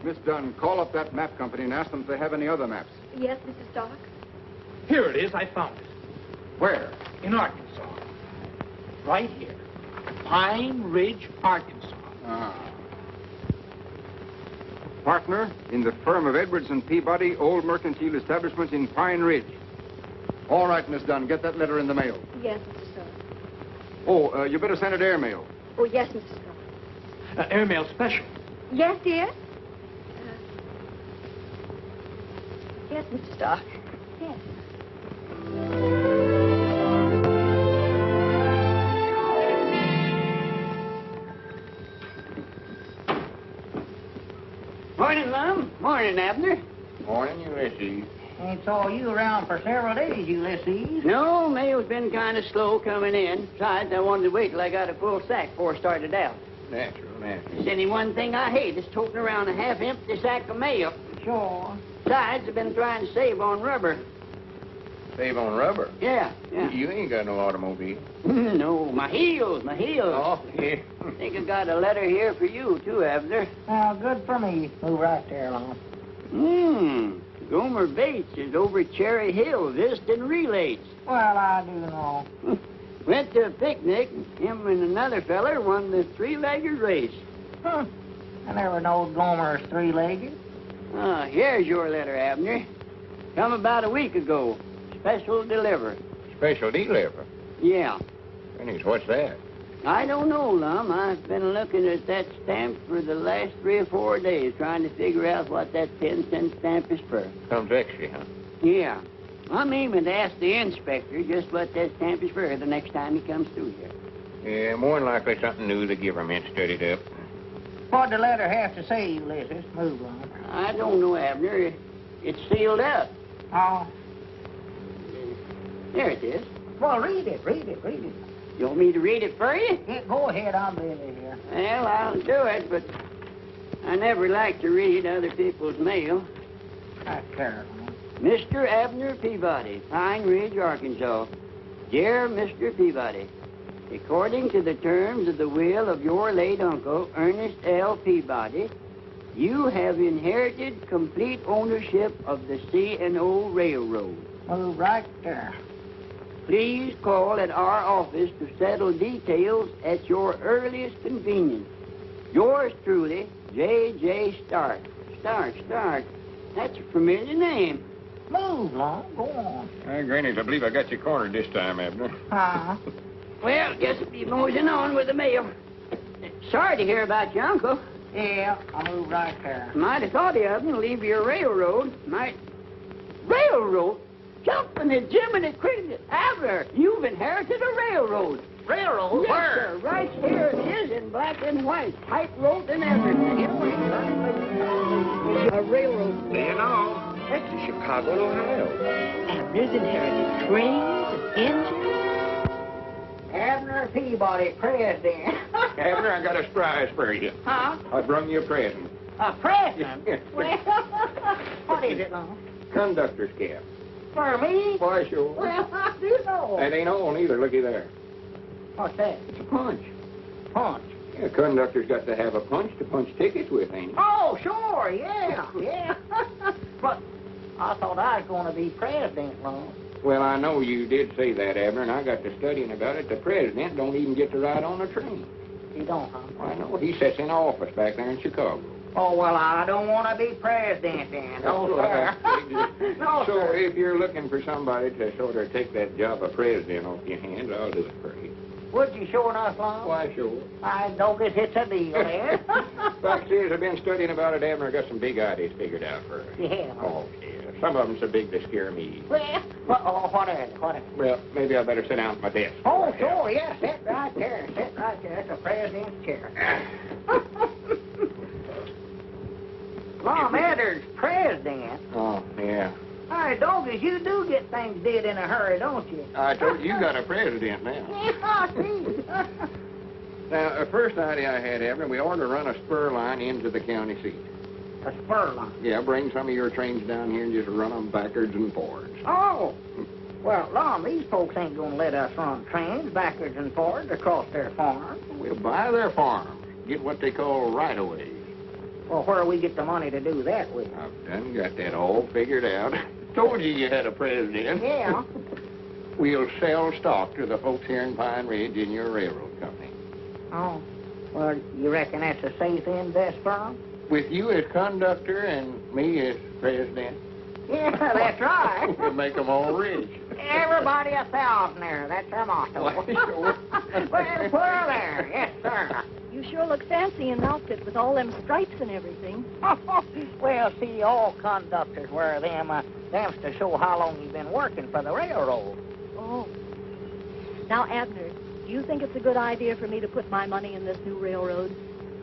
Miss Dunn, call up that map company and ask them if they have any other maps. Yes, Mr. Stark. Here it is. I found it. Where? In Arkansas. Right here. Pine Ridge, Arkansas. Ah. Partner in the firm of Edwards and Peabody, Old Mercantile Establishment in Pine Ridge. All right, Miss Dunn, get that letter in the mail. Yes, Mr. Stark. Oh, you better send it airmail. Oh, yes, Mr. Stark. Airmail special. Yes, dear? Yes, Mr. Stark. Yes. Morning, Lum. Morning, Abner. Morning, Ulysses. Ain't saw you around for several days, Ulysses. No, mail's been kind of slow coming in. Besides, I wanted to wait till I got a full sack before I started out. Natural. There's any one thing I hate is toting around a half-empty sack of mail. Sure. Besides, I've been trying to save on rubber. Save on rubber? Yeah. You ain't got no automobile. No, my heels. Oh, yeah. I think I've got a letter here for you, too, Abner. Oh, good for me. Move right there, Lon. Gomer Bates is over at Cherry Hill visiting relays. Well, I do know. Went to a picnic, and him and another feller won the three-legged race. I never knowed Gomer's three-legged. Here's your letter, Abner. Come about a week ago. Special delivery. Special delivery? Yeah. Goodness, what's that? I don't know, Lum. I've been looking at that stamp for the last 3 or 4 days, trying to figure out what that 10-cent stamp is for. Comes extra, huh? Yeah. I'm aiming to ask the inspector just what that stamp is for the next time he comes through here. Yeah, more than likely something new the government studied up. What'd the letter have to say, Ulysses? Move, Lon. I don't know, Abner. It's sealed up. Oh. There it is. Well, read it. You want me to read it for you? Yeah, go ahead, I'm busy here. Well, I'll do it, but I never like to read other people's mail. That's terrible. Mr. Abner Peabody, Pine Ridge, Arkansas. Dear Mr. Peabody, according to the terms of the will of your late uncle, Ernest L. Peabody, you have inherited complete ownership of the C&O Railroad. Move right there. Please call at our office to settle details at your earliest convenience. Yours truly, J.J. Stark. Stark. That's a familiar name. Move, Lon. Go on. Granny, I believe I got you cornered this time, Abner. Huh? Well, guess we'll be moseying on with the mail. Sorry to hear about your uncle. Yeah, I'll move right there. Might have thought of him to leave your railroad. Railroad? Jumping the Jiminy Cricket. Abner, you've inherited a railroad. Railroad? Yes, Where? sir. Right here it is in black and white. Tightrope and everything. A railroad. Do you know? That's in Chicago, Ohio. Abner's inherited trains and engines. Abner Peabody, president. Abner, I got a surprise for you. Huh? I brung you a present. A president? Well, what is it, Lon? Conductor's cap. For me? Why, sure. Well, I do know. That ain't all either. Looky there. What's that? It's a punch. Punch. Yeah, conductor's got to have a punch to punch tickets with, ain't he? Oh, sure, yeah. But I thought I was going to be president, Lon. Well, I know you did say that, Abner, and I got to studying about it. The president don't even get to ride on a train. You don't, huh? I know. He sits in office back there in Chicago. Oh, well, I don't want to be president then. No, sir. No, So sir. if you're looking for somebody to sort of take that job of president off your hands, I'll do it for you. Would you sure enough, Lon? Why, sure. I notice it's a deal there. Fact is, I've been studying about it, Abner. I got some big ideas figured out for it. Yeah. Oh, yeah. Some of them so big they scare me. Well, what is it? Well, maybe I better sit down at my desk. Oh, sure, yeah. Sit right there. That's a president's chair. Mom, Edwards, president. Oh, yeah. All right, doggies, you do get things did in a hurry, don't you? I told you got a president now. Yeah, I see. Now, the first idea I had, Abner, we ought to run a spur line into the county seat. A spur line. Yeah, bring some of your trains down here and just run them backwards and forwards. Oh. Well, Lon, these folks ain't going to let us run trains backwards and forwards across their farm. We'll buy their farms, get what they call right-of-ways. Well, where do we get the money to do that with? I've done got that all figured out. Told you had a president. Yeah. We'll sell stock to the folks here in Pine Ridge in your railroad company. Oh. Well, you reckon that's a safe invest firm? With you as conductor and me as president, Yeah, that's right. we'll make them all rich. Everybody a thousandaire. That's our motto. Why, sure. Well, put her there. Yes, sir. You sure look fancy in outfit with all them stripes and everything. Well, see, all conductors wear them. Them's to show how long you've been working for the railroad. Oh. Now, Abner, do you think it's a good idea for me to put my money in this new railroad?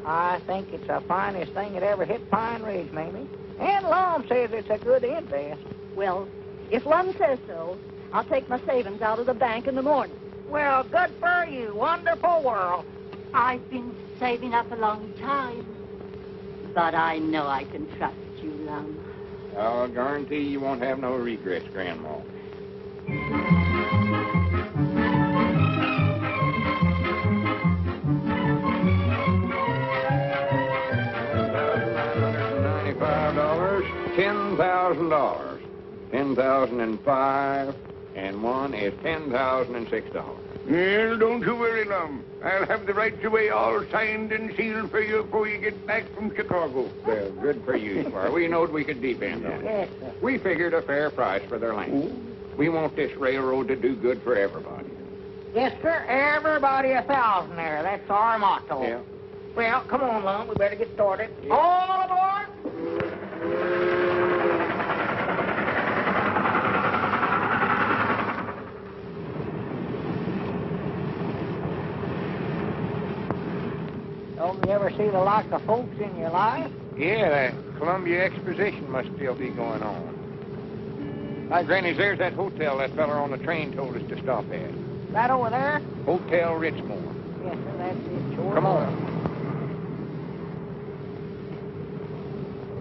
I think it's the finest thing that ever hit Pine Ridge, Mamie. And Lum says it's a good invest. Well, if Lum says so, I'll take my savings out of the bank in the morning. Well, good for you. Wonderful world. I've been saving up a long time. But I know I can trust you, Lum. I'll guarantee you won't have no regrets, Grandma. $10,000. 10,005, and one is $10,006. Well, don't you worry, Lum. I'll have the rights away all signed and sealed for you before you get back from Chicago. Well, good for you, Squire. We knowed we could depend on it. Yes, sir. We figured a fair price for their land. We want this railroad to do good for everybody. Yes, sir. Everybody a thousandaire. That's our motto. Yeah. Well, come on, Lum. We better get started. All aboard! Don't you ever see the like of folks in your life? Yeah, the Columbia Exposition must still be going on. Hi, Granny, there's that hotel that feller on the train told us to stop at. Right over there? Hotel Richmore. Yes, sir. That's it. Sure. Come on.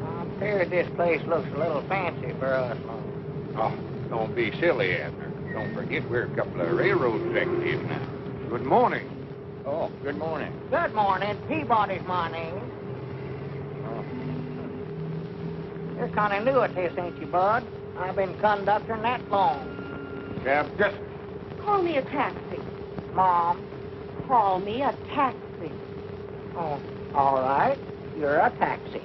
I'm afraid this place looks a little fancy for us, Lum. Oh, don't be silly, Abner. Don't forget we're a couple of railroad executives now. Good morning. Oh, good morning. Good morning. Peabody's my name. Oh. You're kind of new at this, ain't you, Bud? I've been conducting that long. Yeah, just... Call me a taxi. Mom. Call me a taxi. Oh, all right. You're a taxi.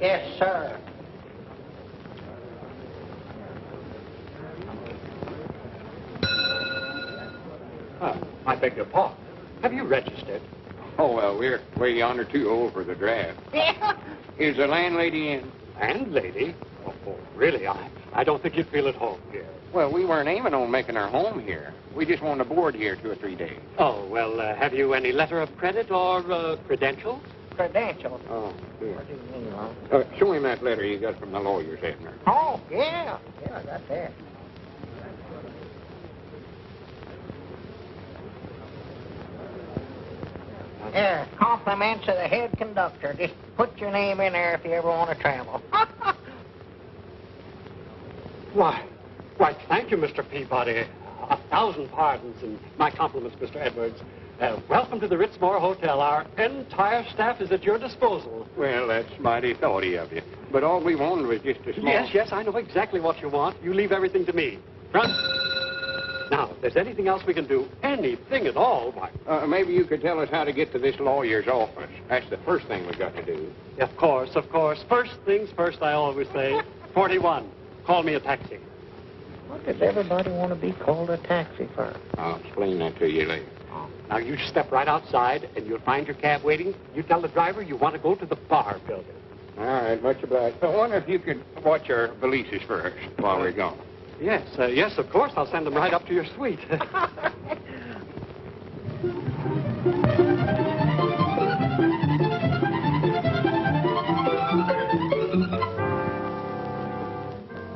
Yes, sir. I beg your pardon. Have you registered? Oh, well, we're way yonder too old for the draft. Is the landlady in? Landlady? Oh, really? I don't think you'd feel at home here. Well, we weren't aiming on making our home here. We just want to board here 2 or 3 days. Oh, well, have you any letter of credit or credentials? Credentials. Oh, good. What do you mean, Lum? Show him that letter you got from the lawyers, Abner. Oh, yeah. Yeah, I got that. Yeah, compliments of the head conductor. Just put your name in there if you ever want to travel. Why, thank you, Mr. Peabody. 1,000 pardons, and my compliments, Mr. Edwards. Welcome to the Ritzmore Hotel. Our entire staff is at your disposal. Well, that's mighty thoughty of you. But all we wanted was just a small... Yes, I know exactly what you want. You leave everything to me. Front. Now, if there's anything else we can do, anything at all, why... maybe you could tell us how to get to this lawyer's office. That's the first thing we've got to do. Of course. First things first, I always say. 41. Call me a taxi. What does everybody want to be called a taxi for? I'll explain that to you later. Now, you step right outside, and you'll find your cab waiting. You tell the driver you want to go to the bar building. All right, much obliged. I wonder if you could watch our valises first while we're gone. Yes, of course. I'll send them right up to your suite.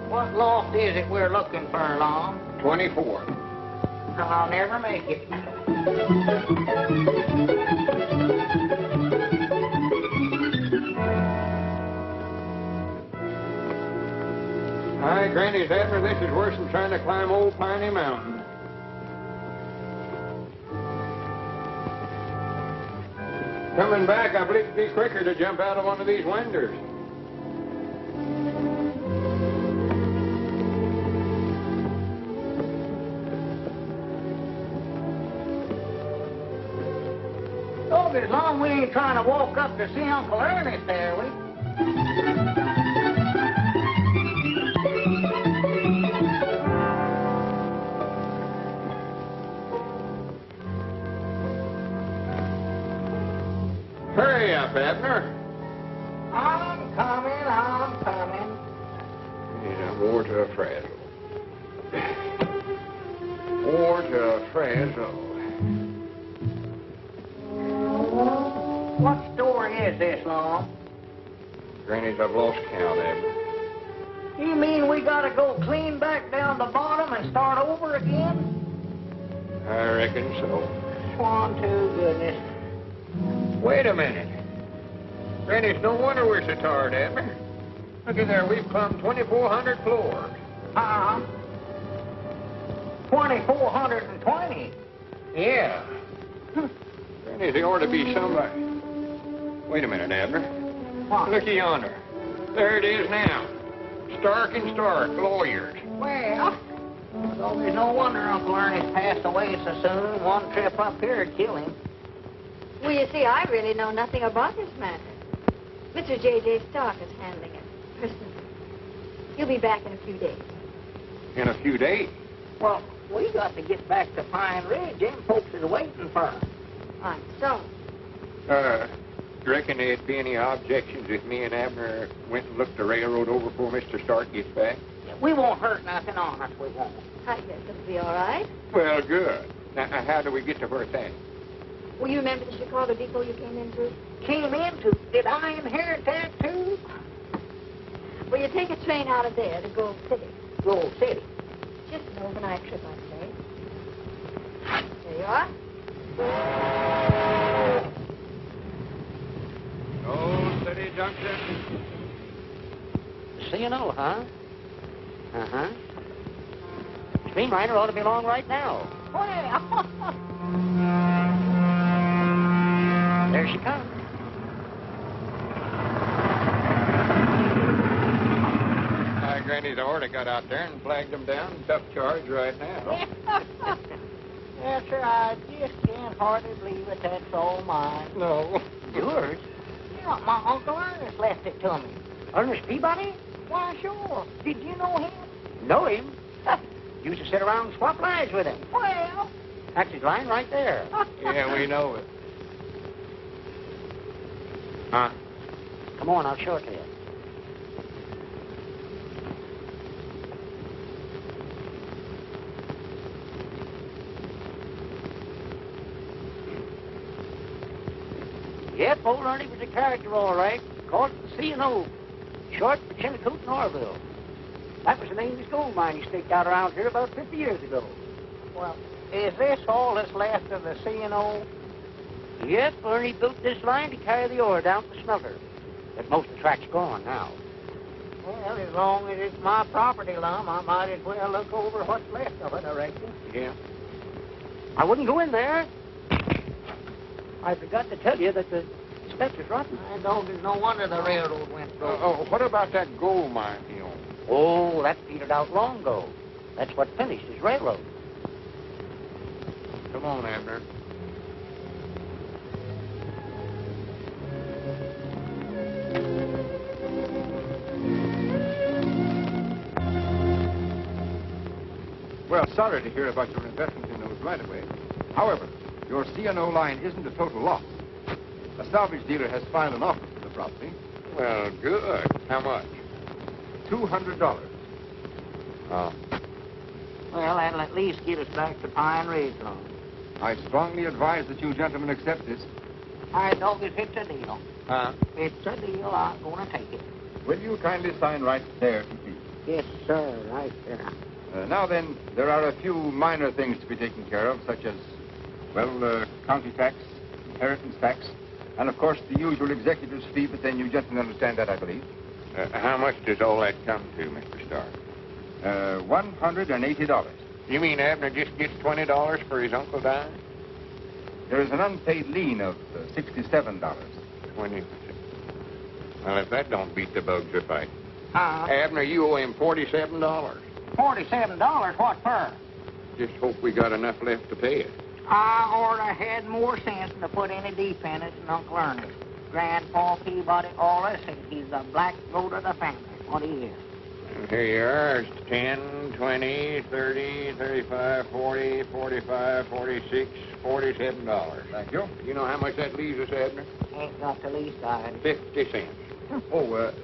What loft is it we're looking for, Lum? 24. I'll never make it. Hi, Granny's Abner. This is worse than trying to climb Old Piney Mountain. Coming back, I believe it'd be quicker to jump out of one of these windows. Oh, as long as we ain't trying to walk up to see Uncle Ernest there, we. Hurry up, Abner. I'm coming. Yeah, more to a frazzle. More to a frazzle. What story is this, Long? Granny's, I've lost count, Abner. You mean we gotta go clean back down the bottom and start over again? I reckon so. Swan to goodness. Wait a minute. Granny's no wonder we're so tired, Abner. Look at there, we've climbed 2,400 floors. 2,420. Yeah. Granny's, there ought to be somebody. Wait a minute, Abner. What? Looky yonder. There it is now. Stark and Stark, lawyers. Well, there's no wonder Uncle Ernest passed away so soon. One trip up here would kill him. Well, you see, I really know nothing about this matter. Mr. J.J. Stark is handling it personally. He'll be back in a few days. In a few days. Well, we got to get back to Pine Ridge. Them folks is waiting for us. I'm so. You reckon there'd be any objections if me and Abner went and looked the railroad over before Mr. Stark gets back? We won't hurt nothing on us, we won't. I guess it'll be all right. Well, good. Now, how do we get to where it's at? Well, you remember the Chicago depot you came into? Came into? Did I inherit that, too? Well, you take a train out of there to Gold City. Gold City. Just an overnight trip, I'd say. There you are. Gold City Junction. C&O, huh? Uh-huh. Streamliner ought to be along right now. Well, there she comes. Granny's already got out there and flagged them down. Tough charge right now. Yes, sir, I just can't hardly believe it. That's all mine. No. Yours? Yeah, my Uncle Ernest left it to me. Ernest Peabody? Why, sure. Did you know him? Know him? Used to sit around and swap lines with him. Well, that's his line right there. Yeah, we know it. Huh? Come on, I'll show it to you. Yep, old Ernie was a character, all right. Called it the C&O. Short for Chillicote and Orville. That was the name of his gold mine he staked out around here about 50 years ago. Well, is this all that's left of the C&O? Yep, Ernie built this line to carry the ore down to the smelter. But most of the track's gone now. Well, as long as it's my property, Lum, I might as well look over what's left of it, I reckon. Yeah. I wouldn't go in there. I forgot to tell you that the steps is rotten. I don't no wonder the railroad went through. What about that gold mine he owned? Oh, that petered out long ago. That's what finished his railroad. Come on, Abner. Well, sorry to hear about your investment in those right-of-way. However, your C&O line isn't a total loss. A salvage dealer has filed an offer for the property. Well, good. How much? $200. Oh. Well, that'll at least get us back to Pine Ridge, Lum. I strongly advise that you gentlemen accept this. I know this it's a deal. Huh? It's a deal. I'm going to take it. Will you kindly sign right there, if you please? Yes, sir. Right there. Now then, there are a few minor things to be taken care of, such as, well, county tax, inheritance tax, and, of course, the usual executor's fee, but then you gentlemen understand that, I believe. How much does all that come to, Mr. Stark? $180. You mean Abner just gets $20 for his uncle dying? There is an unpaid lien of $67. 20%. Well, if that don't beat the bugs a fight. Abner, you owe him $47. $47? What for? Just hope we got enough left to pay it. I oughta had more sense than to put any dependence in Uncle Ernest. Grandpa Peabody always said he's the black goat of the family. What he is. And here you are. It's 10, 20, 30, 35, 40, 45, 46, $47. Thank you. You know how much that leaves us, Abner? Ain't got the least idea. 50 cents.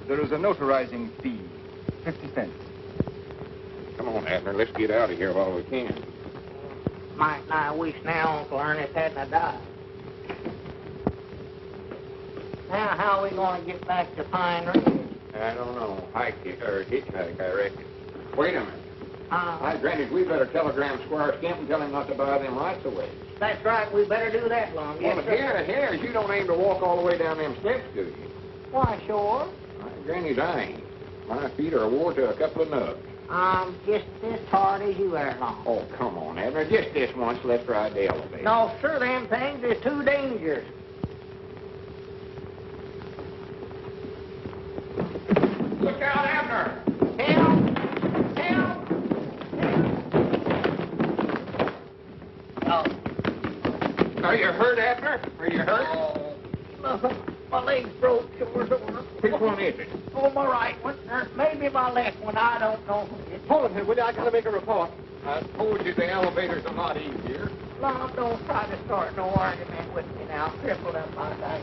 There is a notarizing fee. 50 cents. Come on, Abner. Let's get out of here while we can. Mightn't I wish now Uncle Ernest hadn't died. Now, how are we going to get back to Pine Ridge? I don't know. Hitchhike, I reckon. Wait a minute. Hi, Granny, we better telegram Squire Skimp and tell him not to buy them rights away. That's right. We better do that, Lum. Well, here, you don't aim to walk all the way down them steps, do you? Why, sure. Granny's, I ain't. My feet are wore to a couple of nubs. I'm just as hard as you are, Lum. Oh, come on, Abner. Just this once. Let's ride the elevator. No, sir, them things is too dangerous. Look out, Abner! Help! Help! Oh. Are you hurt, Abner? Are you hurt? Oh, no, my leg's broke. Which one is it? Oh, my right one. Maybe my left one. I don't know. Hold it here, will you? I gotta make a report. I told you the elevator's a lot easier. Lum, don't try to start no argument with me now. Crippled up my day.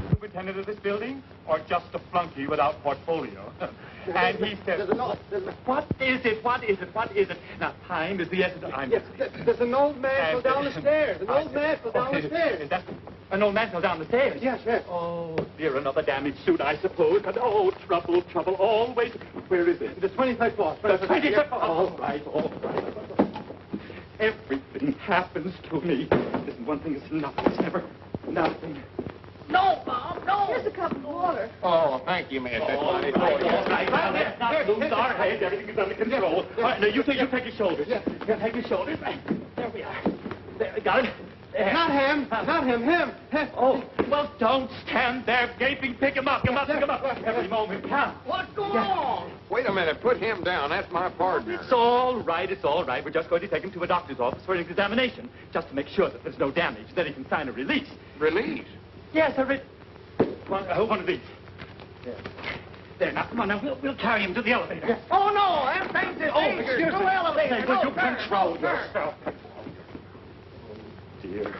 Superintendent of this building, or just a flunky without portfolio? And he said, what is it? Now, time is the essence of... Yes, there's an old man fell down the stairs. An old man fell down the stairs. Is that an old man fell down the stairs? Yes, yes. Oh, dear, another damaged suit, I suppose. But, oh, trouble, always. Where is it? The 23rd floor. The 23rd floor. All right. Everything happens to me. Listen, one thing is nothing. It's never nothing. No, Bob, no. Here's a cup of water. Oh, thank you, miss. That's All right. Now, let's not lose our heads. Everything is under control. All right, now, you take your shoulders. You take your shoulders. There we are. There, we got it. There. Not him, him. Oh, well, don't stand there gaping. Pick him up. Every moment counts. What's going on? Wait a minute. Put him down. That's my partner. It's all right. We're just going to take him to a doctor's office for an examination, just to make sure that there's no damage. Then he can sign a release. Release? Yes, one of these. There, now, come on, now, we'll carry him to the elevator. Yes. Oh, no, them things is dangerous. Excuse me. No elevator. Say, will you sir. control sir. yourself? Oh, dear.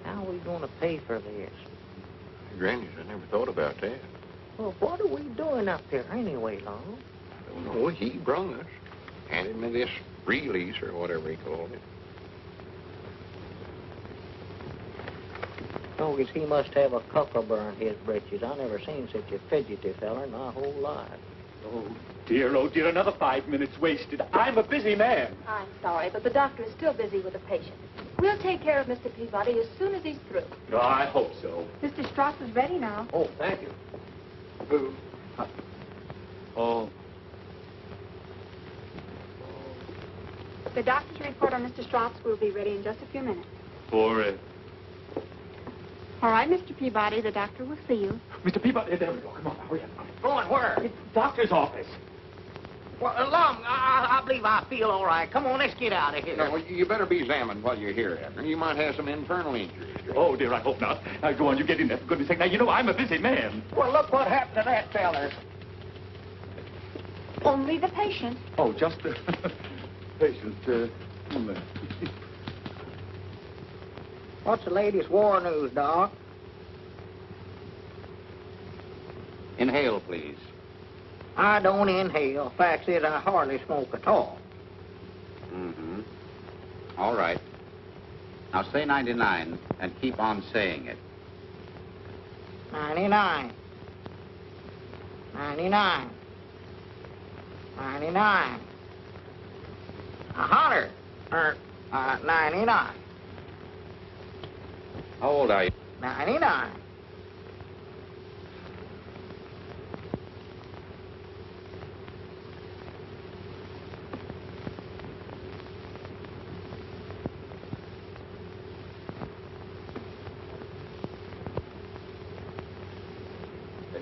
How are we going to pay for this? Granny's, I never thought about that. Well, what are we doing up here anyway, Long? I don't know. He brung us. Handed me this release or whatever he called it. Notice he must have a cockleburr in his britches. I never seen such a fidgety feller in my whole life. Oh, dear, another 5 minutes wasted. I'm a busy man. I'm sorry, but the doctor is still busy with a patient. We'll take care of Mr. Peabody as soon as he's through. No, I hope so. Mr. Strauss is ready now. Oh, thank you. Oh. The doctor's report on Mr. Strauss will be ready in just a few minutes. For, All right, Mr. Peabody, the doctor will see you. Mr. Peabody, there we go. Come on, hurry up. Going where? It's the doctor's office. Well, Long, I believe I feel all right. Come on, let's get out of here. No, you better be examined while you're here, Abner. You might have some internal injuries. Oh, dear, I hope not. Now, go on, you get in there, for goodness sake. Now, you know, I'm a busy man. Well, look what happened to that feller. Only the patient. Oh, just the patient, What's the latest war news, Doc? Inhale, please. I don't inhale. Fact is, I hardly smoke at all. Mm-hmm. All right. Now say 99 and keep on saying it. 99. 99. 99. 100. 99. How old are you? 99.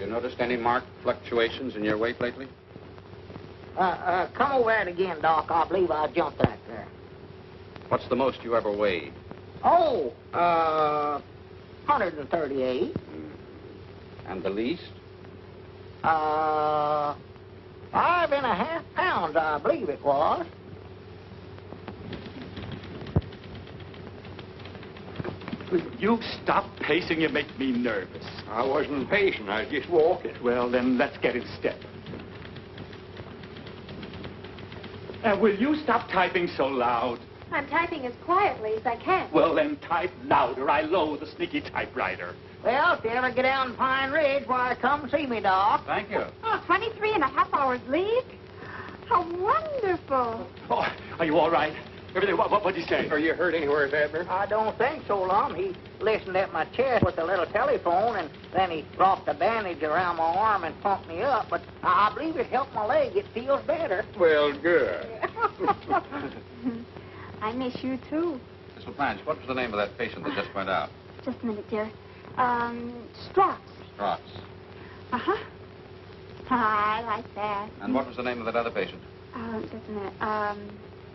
You noticed any marked fluctuations in your weight lately? Come over that again, Doc. I believe I jumped that there. What's the most you ever weighed? Oh, 138. And the least? 5.5 pounds, I believe it was. You stop pacing, you make me nervous. I wasn't pacing, I was just walking. Well, then let's get in step. Will you stop typing so loud? I'm typing as quietly as I can. Well, then type louder. I loathe the sneaky typewriter. Well, if you ever get down to Pine Ridge, why, come see me, Doc. Thank you. Oh, 23.5 hours leave? How wonderful. Oh, are you all right? Everything, what'd you say? Are you hurt anywhere, Abner? I don't think so, Lum. He listened at my chest with a little telephone, and then he dropped a bandage around my arm and pumped me up. But I believe it helped my leg. It feels better. Well, good. I miss you, too. Miss LaPlanche, what was the name of that patient that just went out? Just a minute, dear. Strauss. Strauss. Uh-huh. I like that. And what was the name of that other patient? Just a minute.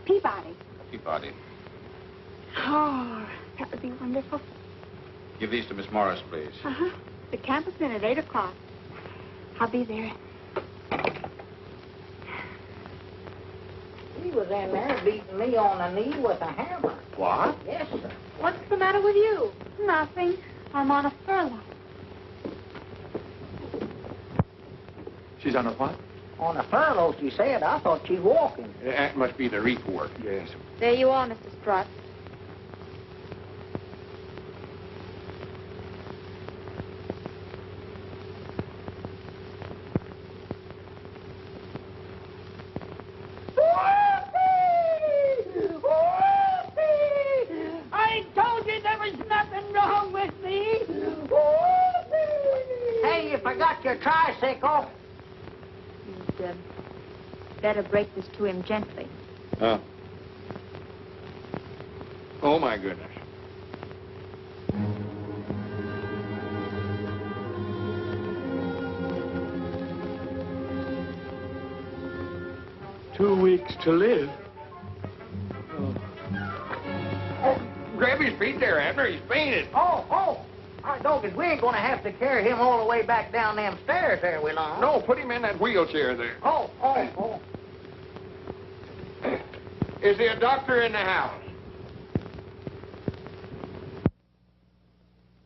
Peabody. Peabody. Oh, that would be wonderful. Give these to Miss Morris, please. Uh-huh. The camp is in at 8 o'clock. I'll be there. He was in there beating me on the knee with a hammer. What? Yes, sir. What's the matter with you? Nothing. I'm on a furlough. She's on a what? On a furlough, she said. I thought she was walking. That must be the report. Yes. There you are, Mr. Strauss. I told you there was nothing wrong with me. Hey, you forgot your tricycle. You'd better break this to him gently. Oh, my goodness. Two weeks to live. Grab his feet there, Abner. He's fainted. Oh. I know, because we ain't going to have to carry him all the way back down them stairs there, we long. No, put him in that wheelchair there. Oh. Is there a doctor in the house?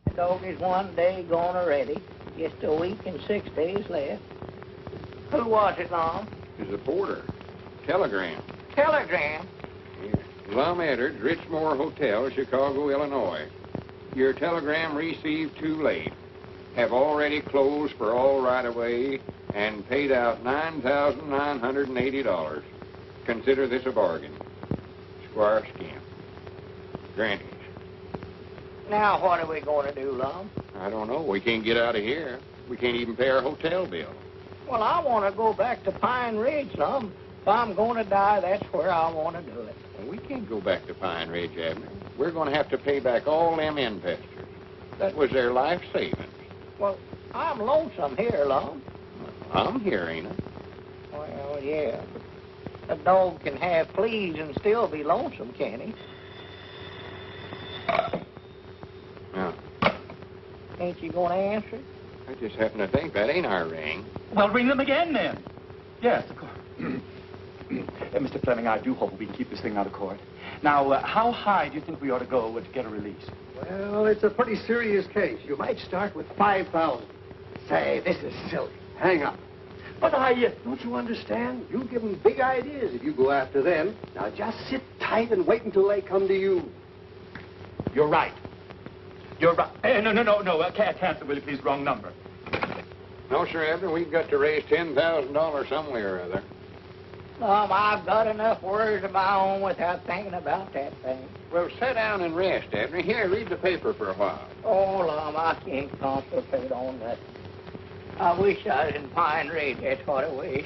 The dog is one day gone already. Just a week and 6 days left. Who was it, Lum? It's a porter. Telegram. Telegram. Lum Edwards, Richmore Hotel, Chicago, Illinois. Your telegram received too late. Have already closed for all right-of-way and paid out $9,980. Consider this a bargain. Squire Scamp. Granted. Now, what are we going to do, Lum? I don't know. We can't get out of here. We can't even pay our hotel bill. Well, I want to go back to Pine Ridge, Lum. If I'm going to die, that's where I want to do it. Well, we can't go back to Pine Ridge, Abner. We're going to have to pay back all them investors. That was their life savings. Well, I'm lonesome here, Lum. I'm here, ain't I? Well, yeah. A dog can have fleas and still be lonesome, can't he? Now, Ain't you going to answer it? I just happen to think that ain't our ring. Well, ring them again, then. Yes, of course. Mr. Fleming, I do hope we can keep this thing out of court. Now, how high do you think we ought to go to get a release? Well, it's a pretty serious case. You might start with 5,000. Say, this is silly. Hang up. But don't you understand? You give them big ideas if you go after them. Now, just sit tight and wait until they come to you. You're right. You're right. No. Cancel, will you please? Wrong number. No, sir, Abner. We've got to raise $10,000 somewhere or other. I've got enough worries of my own without thinking about that thing. Well, sit down and rest, Abner. Here, read the paper for a while. Oh, Lum, I can't concentrate on that. I wish I was in Pine Ridge. That's what I wish.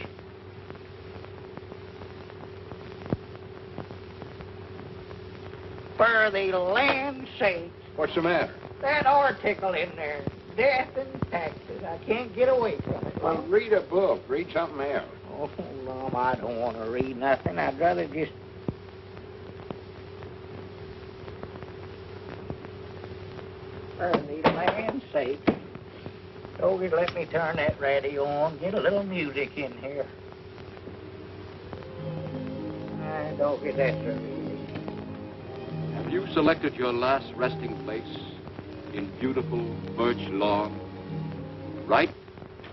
For the land's sake. What's the matter? That article in there. death and taxes. I can't get away from it. Well, read a book. Read something else. Oh, Lum, I don't want to read nothing. I'd rather just... For the land's sake. Doggy, let me turn that radio on. Get a little music in here. Doggy, that's a relief. Have you selected your last resting place in beautiful birch lawn? Right?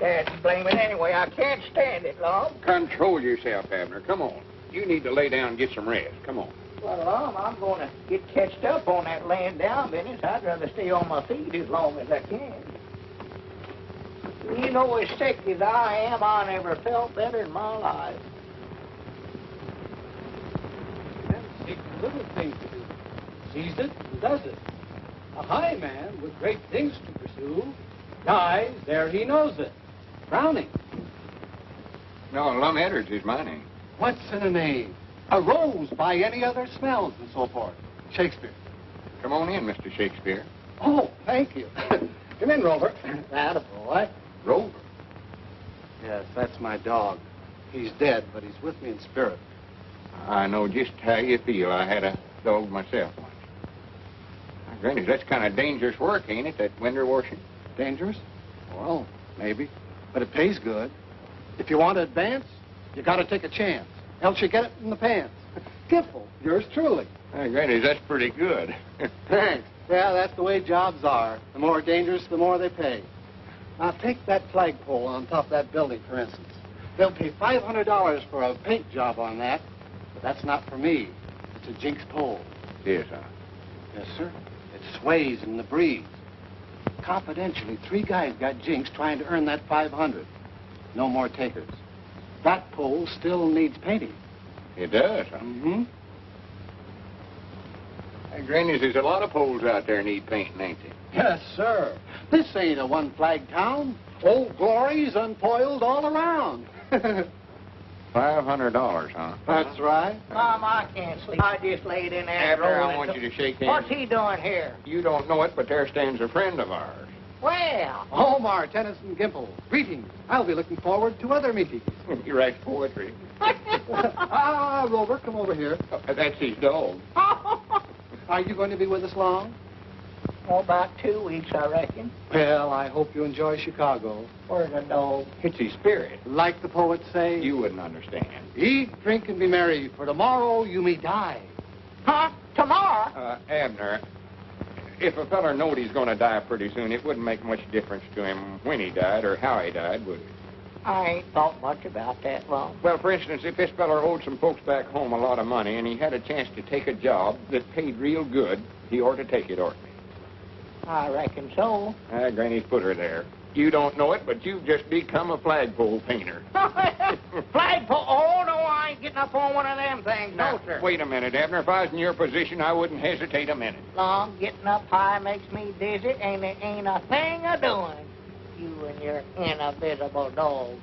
Dad's blaming anyway. I can't stand it, Lum. Control yourself, Abner. Come on. You need to lay down and get some rest. Come on. Well, Lum, I'm going to get catched up on that laying down business. I'd rather stay on my feet as long as I can. You know, as sick as I am, I never felt better in my life. Takes little things to do. Sees it and does it. A high man with great things to pursue dies ere he knows it. Browning. No, Lum Edwards is my name. What's in a name? A rose by any other smells and so forth. Shakespeare. Come on in, Mr. Shakespeare. Oh, thank you. Come in, Rover. Attaboy. Rover. Yes, that's my dog. He's dead, but he's with me in spirit. I know just how you feel. I had a dog myself once. Now, Granny, that's kind of dangerous work, ain't it, that winter washing? Dangerous? Well, maybe. But it pays good. If you want to advance, you got to take a chance. Else you get it in the pants. Gimple, yours truly. Hey, Granny, that's pretty good. Thanks. Yeah, that's the way jobs are. The more dangerous, the more they pay. Now, take that flagpole on top of that building, for instance. They'll pay $500 for a paint job on that, but that's not for me. It's a jinx pole. Yes, sir. Yes, sir. It sways in the breeze. Confidentially, 3 guys got jinxed trying to earn that $500. No more takers. That pole still needs painting. It does, huh? Mm-hmm. Hey, Granny, there's a lot of poles out there need painting, ain't there? Yes, sir. This ain't a one-flag town. Old glories unfoiled all around. $500, huh? That's right. Mom, I can't sleep. I just laid in there. Abner, I rolling want to- you to shake hands. What's he doing here? You don't know it, but there stands a friend of ours. Well, Omar, Tennyson, Gimple, greetings. I'll be looking forward to other meetings. He writes poetry. Rover, come over here. That's his dog. Are you going to be with us long? oh, about 2 weeks, I reckon. Well, I hope you enjoy Chicago. Where's the dog? It's his spirit. Like the poets say, You wouldn't understand. eat, drink, and be merry, for tomorrow you may die. Huh? Tomorrow? Abner, if a feller knowed he's going to die pretty soon, it wouldn't make much difference to him when he died or how he died, would it? I ain't thought much about that, Lum. Well, for instance, if this feller owed some folks back home a lot of money and he had a chance to take a job that paid real good, he ought to take it, oughtn't he? I reckon so. Granny's put her there. You don't know it, but you've just become a flagpole painter. Flagpole? Oh, no, I ain't getting up on one of them things. No, sir. Wait a minute, Abner. If I was in your position, I wouldn't hesitate a minute. Lum, getting up high makes me dizzy, and there ain't a thing a doing. You and your invisible dog.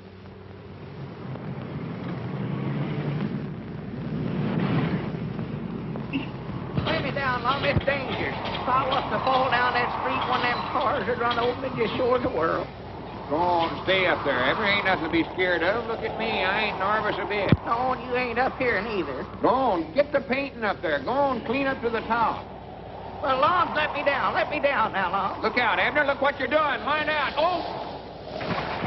Lay me down, Lum. It's dangerous. If I was to fall down that street, one of them cars would run over and just show the world. Go on, stay up there. Abner, ain't nothing to be scared of. Look at me. I ain't nervous a bit. No, you ain't up here neither. Go on, get the painting up there. Go on, clean up to the top. Well, Lum, let me down. Let me down now, Lum. Look out, Abner. Look what you're doing. Mind out. Oh!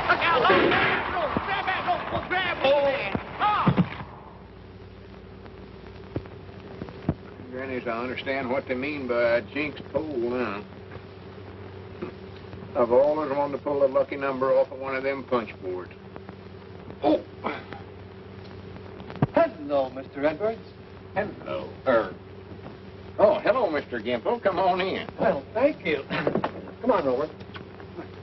Look out, Lum. Grab that rope. Grab that rope. Grab me, man. Lum. Grannies, I understand what they mean by a jinx pole now. I've always wanted to pull a lucky number off of one of them punch boards. Oh! Hello, Mr. Edwards. Hello. Oh, hello, Mr. Gimple. Come on in. Well, thank you. Come on, Rover.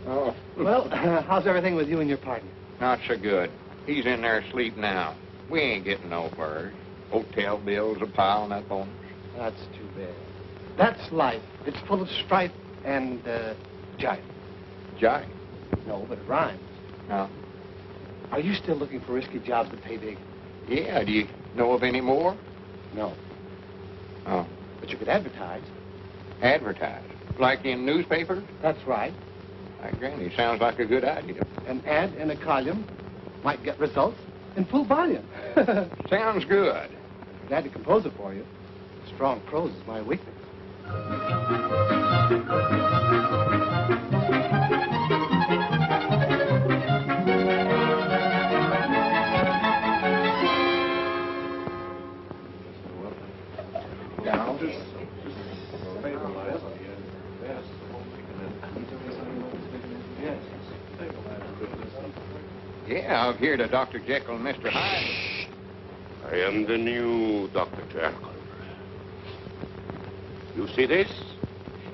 Oh. Well, how's everything with you and your partner? Not so good. He's in there asleep now. We ain't getting no furs. Hotel bills are piling up on us. That's too bad. That's life. It's full of strife and, jive. Jive. No, but it rhymes. No. Are you still looking for risky jobs that pay big? Yeah, do you know of any more? No. Oh. But you could advertise. Advertise? Like in newspapers? That's right. My granny, sounds like a good idea. An ad in a column might get results in full volume. Sounds good. Glad to compose it for you. Strong prose is my weakness. Yeah, out here to Dr. Jekyll and Mr. Hyde. I am the new Dr. Jekyll. You see this?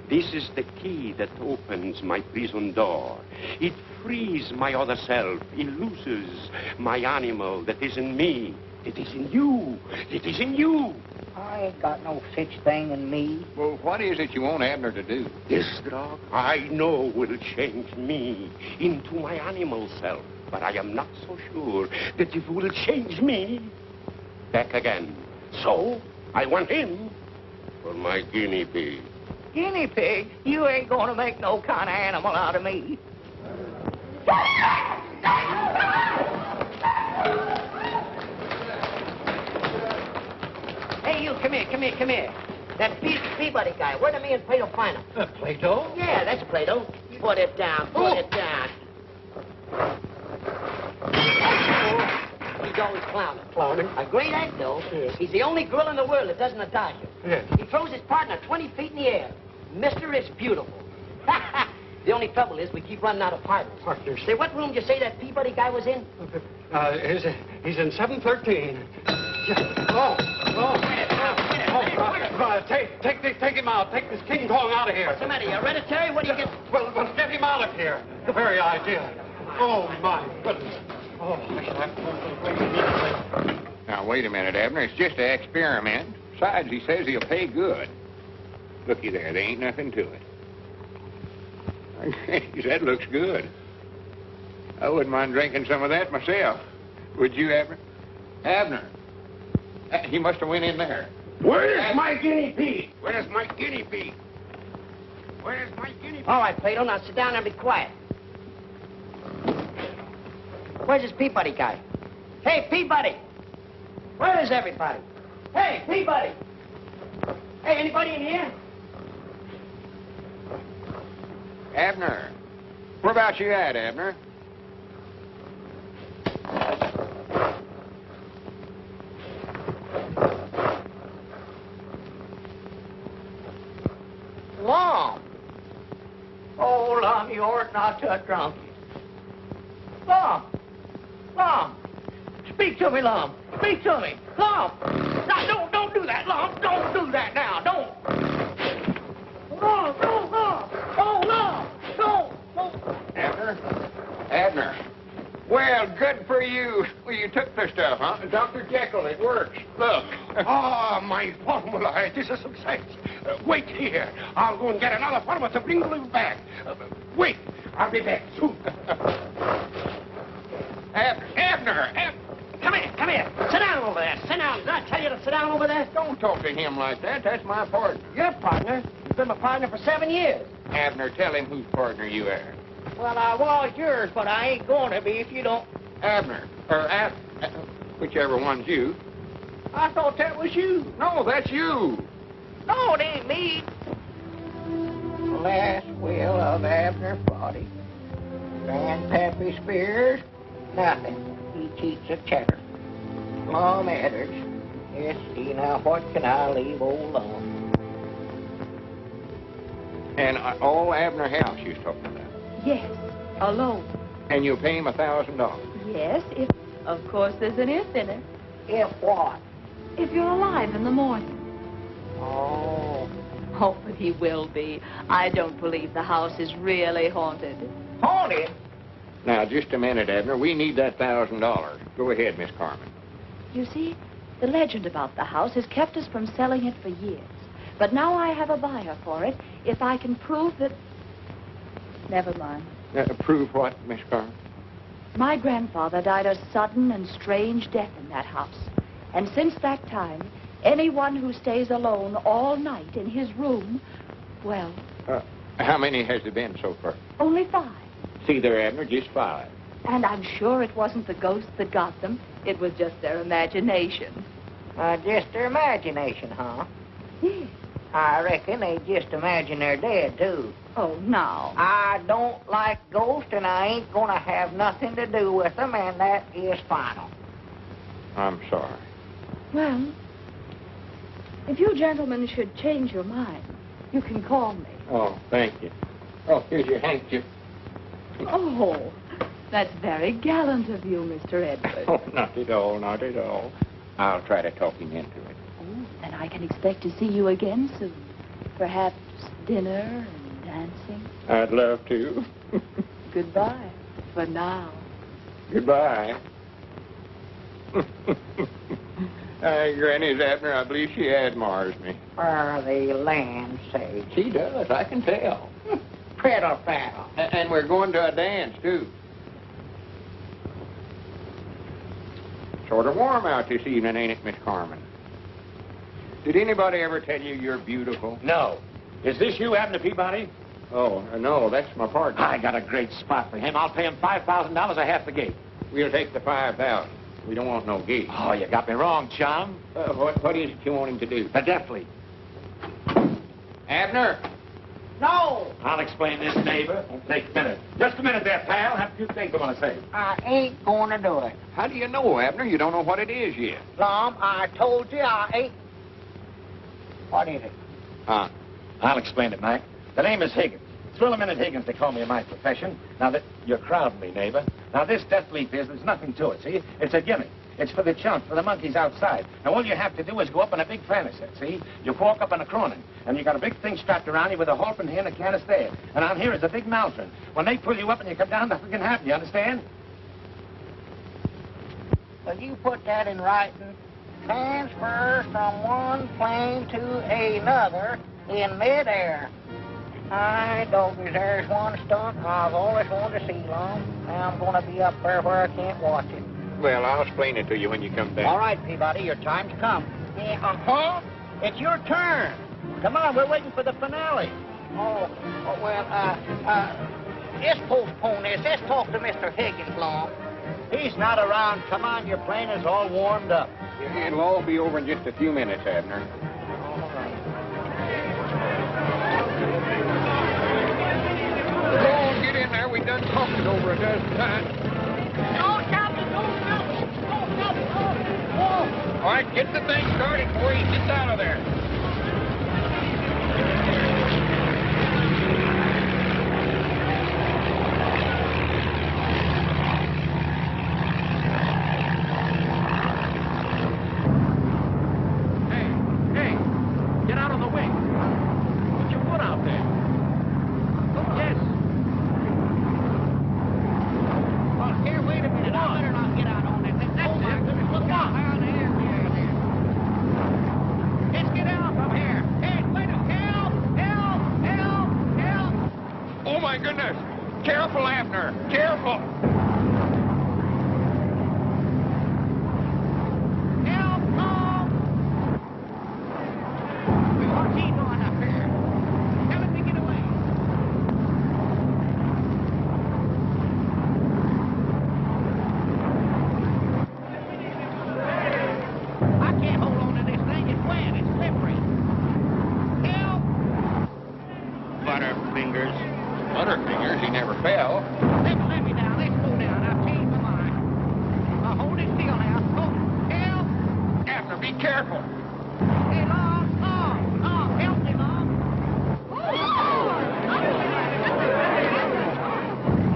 This is the key that opens my prison door. It frees my other self. It looses my animal that is in me. It is in you. It is in you. I ain't got no such thing in me. Well, what is it you want Abner to do? This drug, I know, will change me into my animal self. But I am not so sure that it will change me back again. So, I want him for my guinea pig. Guinea pig? You ain't gonna make no kind of animal out of me. Hey, you, come here. That Peabody guy, where did me and Plato find him? Plato? Yeah, that's Plato. Put it down. He's always clowning. A great act, though. Yeah. He's the only girl in the world that doesn't adage him. Yeah. He throws his partner 20 feet in the air. Mister, it's beautiful. The only trouble is we keep running out of partners. Say, what room did you say that Peabody guy was in? He's in 713. Take him out. Take this King Kong out of here. What's the matter? You hereditary? What do you get? Well, get him out of here. The very idea. Oh, my goodness. Oh, I shall have to go to the place immediately. Now, wait a minute, Abner. It's just an experiment. Besides, he says he'll pay good. Looky there. There ain't nothing to it. That looks good. I wouldn't mind drinking some of that myself. Would you, Abner? Abner. He must have went in there. Where's my guinea pig? Where's my guinea pig? Where's my guinea pig? All right, Plato, now sit down and be quiet. Where's this Peabody guy? Hey, Peabody! Where is everybody? Hey, Peabody! Hey, anybody in here? Abner. Where about you at, Abner? Lum. Oh, Lum, you ought not to drunk it. Lum. Speak to me, Lum. Speak to me. Lum. Now, don't do that, Lum. Don't do that now. Don't. Lum. Oh, Lum. Don't. Abner. Well, good for you. Well, you took the stuff, huh? Dr. Jekyll, it works. Look. My formula. It is a success. Wait here. I'll go and get another formula to bring you back. Wait. I'll be back soon. Abner. Come here. Sit down over there. Sit down. Did I tell you to sit down over there? Don't talk to him like that. That's my partner. Your partner? You've been my partner for 7 years. Abner, tell him whose partner you are. Well, I was yours, but I ain't going to be if you don't. Abner. Whichever one's you. I thought that was you. No, that's you. No, it ain't me. Last will of Abner Foddy. Grandpappy Spears, nothing. He cheats a cheddar. Plum Edders. Yes, see, now what can I leave old Lum? And all Abner House you're talking about? Yes, alone. And you'll pay him $1,000? Yes, if, of course, there's an if in it. If what? If you're alive in the morning. Oh. Oh, but he will be. I don't believe the house is really haunted. Haunted? Now, just a minute, Abner. We need that $1,000. Go ahead, Miss Carmen. You see, the legend about the house has kept us from selling it for years. But now I have a buyer for it if I can prove that... Never mind. Prove what, Miss Carmen? My grandfather died a sudden and strange death in that house. And since that time, anyone who stays alone all night in his room, well... How many has there been so far? Only 5. See there, Abner, just 5. And I'm sure it wasn't the ghost that got them. It was just their imagination. Just their imagination, huh? Yes. I reckon they just imagine they're dead, too. Oh, now. I don't like ghosts, and I ain't gonna have nothing to do with them, and that is final. I'm sorry. Well, if you gentlemen should change your mind, you can call me. Oh, thank you. Oh, here's your handkerchief. Oh, that's very gallant of you, Mr. Edwards. Oh, not at all, not at all. I'll try to talk him into it. Oh, then I can expect to see you again soon. Perhaps dinner and dancing. I'd love to. Goodbye for now. Goodbye. Granny's Abner, I believe she admires me. For the land sake. She does, I can tell. Pretty foul. And we're going to a dance, too. Sort of warm out this evening, ain't it, Miss Carmen? Did anybody ever tell you you're beautiful? No. Is this you, Abner Peabody? Oh, no, that's my partner. I got a great spot for him. I'll pay him $5,000 a half the gate. We'll take the 5,000. We don't want no gate. Oh, you got me wrong, chum. What is it you want him to do? The death leap. Abner! No! I'll explain this, neighbor. It'll take a minute. Just a minute there, pal. I have a few things I want to say. I ain't gonna do it. How do you know, Abner? You don't know what it is yet. Lum, I told you I ain't... What is it? I'll explain it, Mike. The name is Higgins. Thrill-a-minute Higgins, they call me in my profession. Now, you're crowding me, neighbor. Now, this death leap there's nothing to it, see? It's a gimmick. It's for the chumps, for the monkeys outside. Now, all you have to do is go up in a big fanny set, see? You walk up in a cronin, and you got a big thing strapped around you with a halfing here and a can of stare. And on here is a big mountain. When they pull you up and you come down, nothing can happen, you understand? Will you put that in writing? Transfer from one plane to another in midair. Hi, doggies, there's one stunt I've always wanted to see, Lum. Now I'm gonna be up there where I can't watch it. Well, I'll explain it to you when you come back. All right, Peabody, your time's come. Yeah, uh-huh. It's your turn. Come on, we're waiting for the finale. Let's postpone this. Let's talk to Mr. Higgins, Lum. He's not around. Come on, your plane is all warmed up. It'll all be over in just a few minutes, Abner. All right. Go on, get in there. We done talked it over a dozen times. No, Captain, no. All right, get the thing started before he gets out of there. Hey, get out of the way. Put your foot out there. Oh, yes. Well, here, wait a minute. I better not get out on it. That's it. Look out. Let's get out from here. Hey, wait a minute. Help. Oh, my goodness. Careful, Abner. Careful. Help, Tom. What's he doing up here? Tell him to get away. I can't hold on to this thing. It's wet. It's slippery. Help. Butterfingers. Butterfingers? He never fell. Let me down. Let's go down. I've changed my mind. Now hold it still now. Hold it. Help. Abner, be careful. Hey, Long, help me, Long.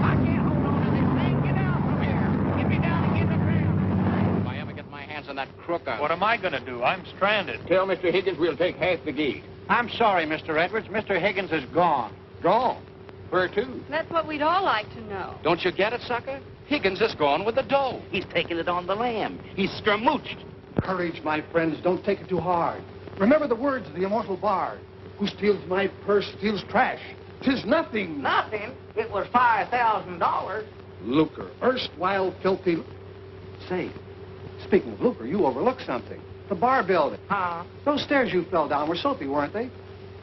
I can't hold on to this thing. Get out from here. Get me down and get the ground. If I ever get my hands on that crook, What am I going to do? I'm stranded. Tell Mr. Higgins we'll take half the gate. I'm sorry, Mr. Edwards. Mr. Higgins is gone. Gone. Where to? That's what we'd all like to know. Don't you get it, sucker? Higgins is gone with the dough. He's taking it on the lam. He's scramooched. Courage, my friends. Don't take it too hard. Remember the words of the immortal bard. Who steals my purse steals trash. 'Tis nothing. Nothing. It was $5,000. Lucre, erstwhile filthy... Say, speaking of lucre, you overlooked something. The bar building. Huh? Those stairs you fell down were soapy, weren't they?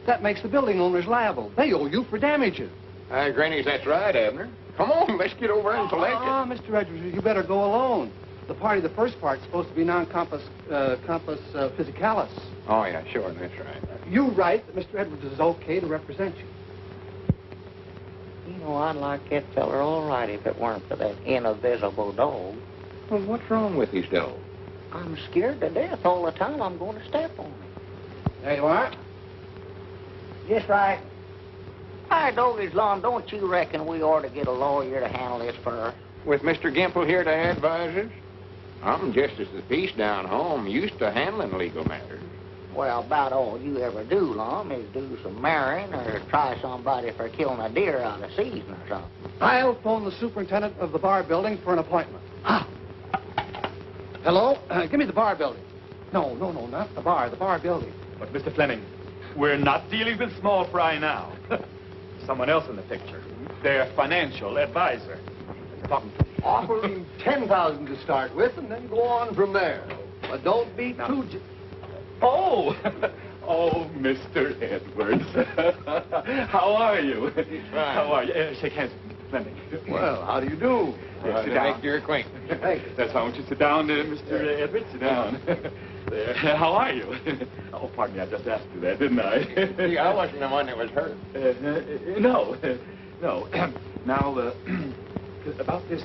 That makes the building owners liable. They owe you for damages. Granny, that's right, Abner. Come on, let's get over and collect it. Mr. Edwards, you better go alone. The party, the first part's supposed to be non-compos physicalis. Oh, yeah, sure, that's right. You write that Mr. Edwards is okay to represent you. You know, I'd like that feller all right if it weren't for that invisible dog. Well, what's wrong with his dog? I'm scared to death all the time I'm going to step on him. There you are. Just right. Hi, Doggy's Lawn, don't you reckon we ought to get a lawyer to handle this for us? With Mr. Gimple here to advise us? I'm just as the piece down home, used to handling legal matters. Well, about all you ever do, Lum, is do some marrying or try somebody for killing a deer out of season or something. I'll phone the superintendent of the bar building for an appointment. Hello? Give me the bar building. No, not the bar building. But, Mr. Fleming, we're not dealing with small fry now. Someone else in the picture. Their financial advisor. Talking to Offer him $10,000 to start with, and then go on from there. But don't be too... Oh, Mr. Edwards. How are you? Fine. How are you? Shake hands, Fleming. Well, how do you do? Sit down. Make your acquaintance. Thanks. That's how I want you to sit down, Mr. Edwards. Sit down. There. How are you? Oh, pardon me, I just asked you that, didn't I? See, I wasn't the one that was hurt. No. Now, about this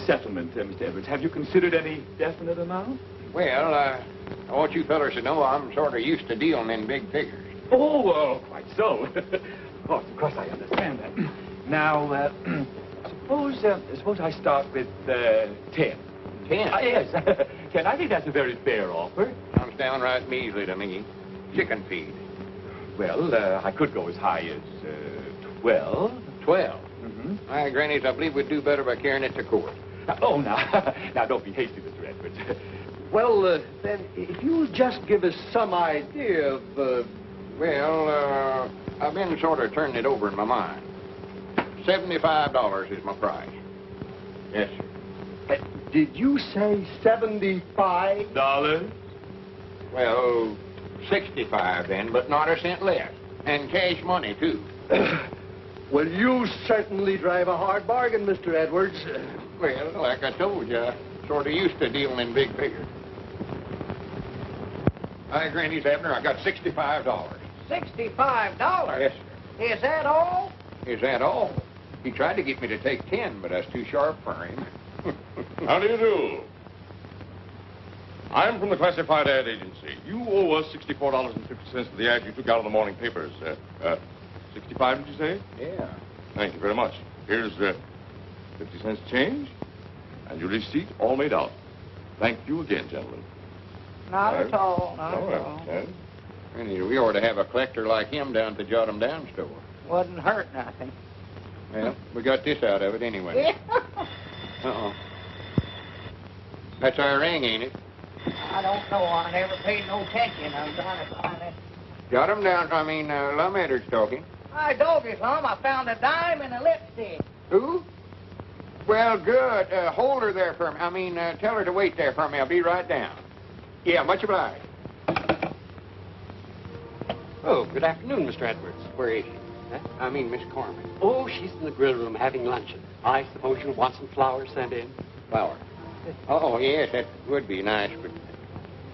settlement, Mr. Edwards, have you considered any definite amount? Well, I want you fellers to know I'm sort of used to dealing in big figures. Oh, quite so. Of course, I understand that. Now, suppose I start with 10. 10? Yes, 10. I think that's a very fair offer. Sounds downright measly to me. Chicken feed. Well, I could go as high as 12. 12? Mm-hmm. Grannies, I believe we'd do better by carrying it to court. Now, don't be hasty, Mr. Edwards. Well, then, if you'll just give us some idea of... Well, I've been sort of turning it over in my mind. $75 is my price. Yes, sir. Did you say $75? Well, 65 then, but not a cent less. And cash money, too. Well, you certainly drive a hard bargain, Mr. Edwards. Well, like I told you, I sort of used to dealing in big figures. Hi, Granny's Abner, I got $65. $65? Yes, sir. Is that all? Is that all? He tried to get me to take 10, but I was too sharp for him. How do you do? I'm from the classified ad agency. You owe us $64.50 for the ad you took out of the morning papers. 65, did you say? Yeah. Thank you very much. Here's 50 cents change, and your receipt all made out. Thank you again, gentlemen. Not at all, not at all. Granny, we ought to have a collector like him down at the Jot 'em Down store. Wouldn't hurt nothing. Well, we got this out of it anyway. Uh-oh. That's our ring, ain't it? I don't know. I never paid no attention. I'm trying to find it. Jot 'em Down, Lum Edwards talking. Hi, Doggy's Lum. I found a dime and a lipstick. Who? Well, good. Hold her there for me. Tell her to wait there for me. I'll be right down. Yeah, much obliged. Oh, good afternoon, Mr. Edwards. Where is she? Huh? Miss Corman. Oh, she's in the grill room having luncheon. I suppose you'll want some flowers sent in. Flower. Oh, yes, that would be nice, but to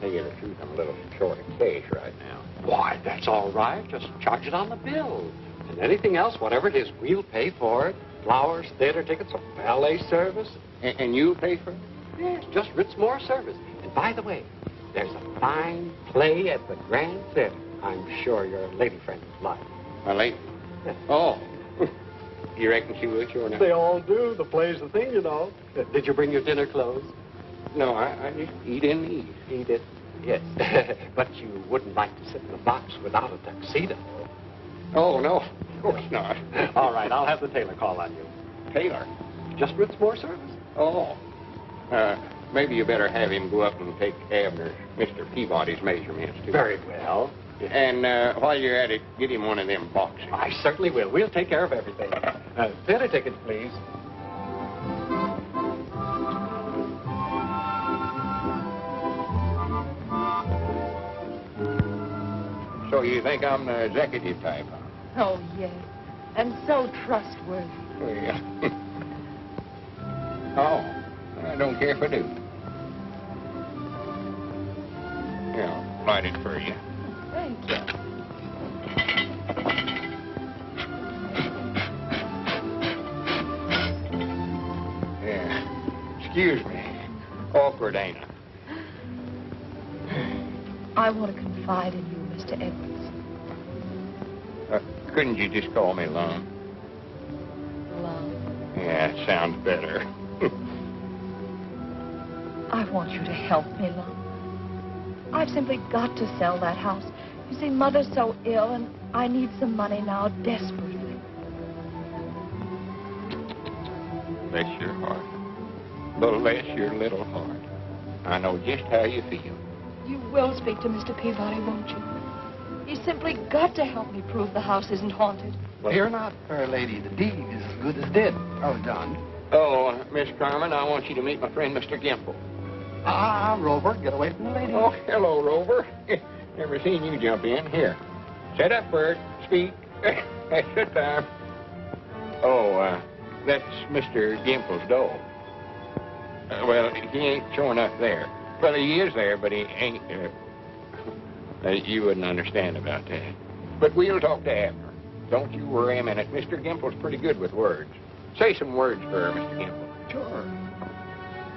tell you the truth, I'm a little short of cash right now. Why, that's all right. Just charge it on the bill. And anything else, whatever it is, we'll pay for it. Flowers, theater tickets, ballet service. And you'll pay for it? Yes, just Ritzmore service. And by the way, there's a fine play at the Grand Theater. I'm sure your lady friend would like. My lady? Yes. Oh. You reckon she would, sure enough? They all do. The play's the thing, you know. Did you bring your dinner clothes? No, I just eat in these. Eat it? Yes. But you wouldn't like to sit in the box without a tuxedo. Oh, no. Of course not. All right, I'll have the tailor call on you. Tailor? Just Ritzmore service. Oh. Maybe you better have him go up and take Abner, Mr. Peabody's measurements, too. Very well. And while you're at it, get him one of them boxes. I certainly will. We'll take care of everything. Theater tickets, please. So you think I'm the executive type, huh? Oh, yes. And so trustworthy. Well, oh, I don't care if I do. Yeah, light it for you. Thank you. Yeah. Excuse me. Awkward, ain't I? I want to confide in you, Mr. Edwards. Couldn't you just call me Lum? Love. Yeah, it sounds better. I want you to help me, Lum. I've simply got to sell that house. You see, Mother's so ill, and I need some money now desperately. Bless your heart. Bless your little heart. I know just how you feel. You will speak to Mr. Peabody, won't you? You simply got to help me prove the house isn't haunted. Well, fear not, fair lady. The deed is as good as dead. Oh, John. Oh, Miss Carmen, I want you to meet my friend, Mr. Gimple. Rover, get away from the lady. Oh, hello, Rover. Never seen you jump in. Here. Sit up, Bert. Speak. That's the time. Oh, that's Mr. Gimple's dog. Well, he ain't showing up there. Well, he is there, but he ain't. You wouldn't understand about that. But we'll talk to Abner. Don't you worry a minute. Mr. Gimple's pretty good with words. Say some words for her, Mr. Gimple. Sure.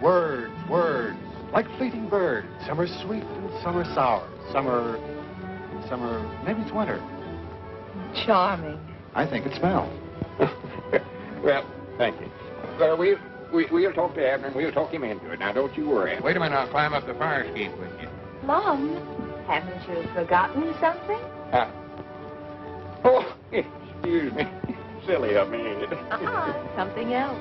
Words, words. Like fleeting birds. Some are sweet and some are sour. Some are, maybe it's winter. Charming. I think it smells. Well, thank you. We'll talk to Abner and we'll talk him into it. Now, don't you worry. Wait a minute, I'll climb up the fire escape with you. Mom, haven't you forgotten something? Oh, excuse me. Silly of me, ain't it? Something else.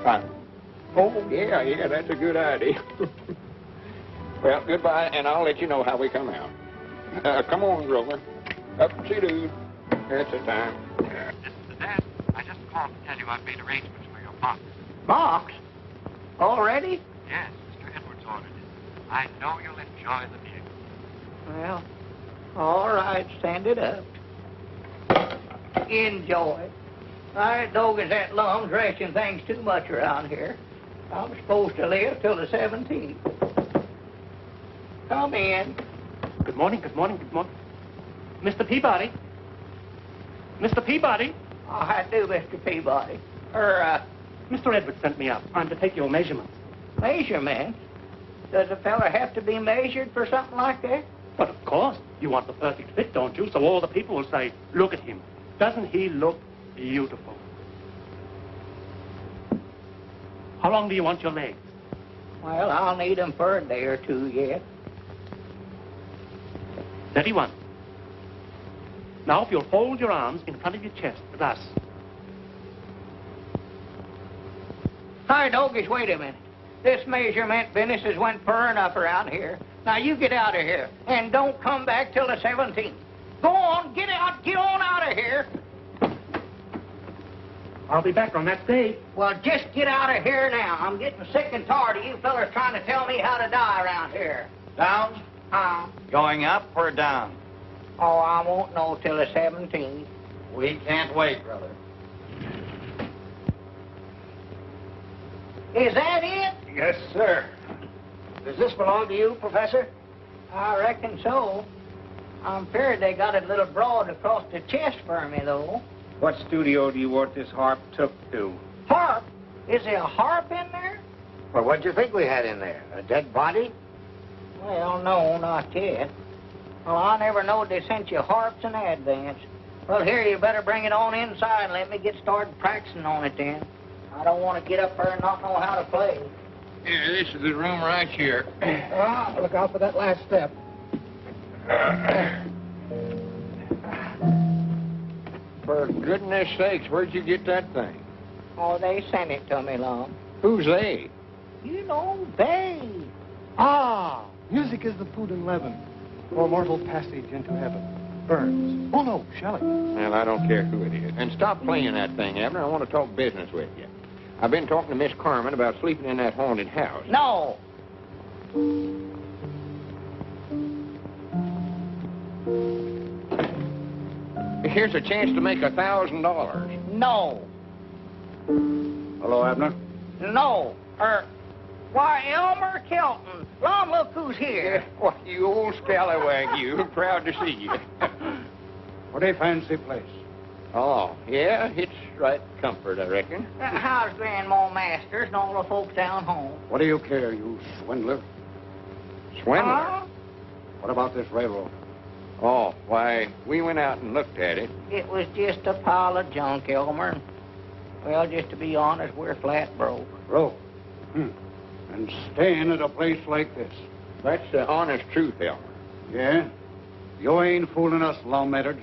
Oh, yeah, that's a good idea. Well, goodbye, and I'll let you know how we come out. Come on, Grover. Up-see-doo. That's the time. Dad, I just called to tell you I've made arrangements for your box. Box? Already? Yes, Mr. Edwards ordered it. I know you'll enjoy the view. Well, all right, stand it up. Enjoy. I dog is that Lum's dressing things too much around here. I'm supposed to live till the 17th. Come in. Good morning, good morning, good morning. Mr. Peabody? Mr. Peabody? I do, Mr. Peabody. Mr. Edwards sent me up. I'm to take your measurements. Measurements? Does a fella have to be measured for something like that? But of course, you want the perfect fit, don't you? So all the people will say, look at him. Doesn't he look beautiful? How long do you want your legs? Well, I'll need them for a day or two yet. 31. Now, if you'll fold your arms in front of your chest, thus. Hi, Dogies, wait a minute. This measurement business has went far enough around here. Now, you get out of here, and don't come back till the 17th. Go on, get out, get on out of here. I'll be back on that day. Well, just get out of here now. I'm getting sick and tired of you fellas trying to tell me how to die around here. Down? Going up or down? Oh, I won't know till the 17th. We can't wait, brother. Is that it? Yes, sir. Does this belong to you, Professor? I reckon so. I'm feared they got it a little broad across the chest for me, though. What studio do you want this harp took to? Harp? Is there a harp in there? Well, what'd you think we had in there? A dead body? Well, no, not yet. Well, I never knowed they sent you harps in advance. Well, here, you better bring it on inside and let me get started practicing on it then. I don't want to get up there and not know how to play. Yeah, this is the room right here. Look out for that last step. For goodness sakes, where'd you get that thing? Oh, they sent it to me, Lum. Who's they? You know, they. Music is the food and leaven, or mortal passage into heaven. Burns. Oh, no, Shelley. Well, I don't care who it is. And stop playing that thing, Abner. I want to talk business with you. I've been talking to Miss Carmen about sleeping in that haunted house. No. Here's a chance to make $1,000. No. Hello, Abner. No. Why, Elmer Kelton. Long, look who's here. Why, you old scallywag, you. Proud to see you. Pretty fancy place. Oh, yeah? It's right comfort, I reckon. How's Grandma Masters and all the folks down home? What do you care, you swindler? Swindler? What about this railroad? Oh, why, we went out and looked at it. It was just a pile of junk, Elmer. Well, just to be honest, we're flat broke. Broke? And staying at a place like this. That's the honest truth, Elmer. Yeah? You ain't fooling us, lawmakers.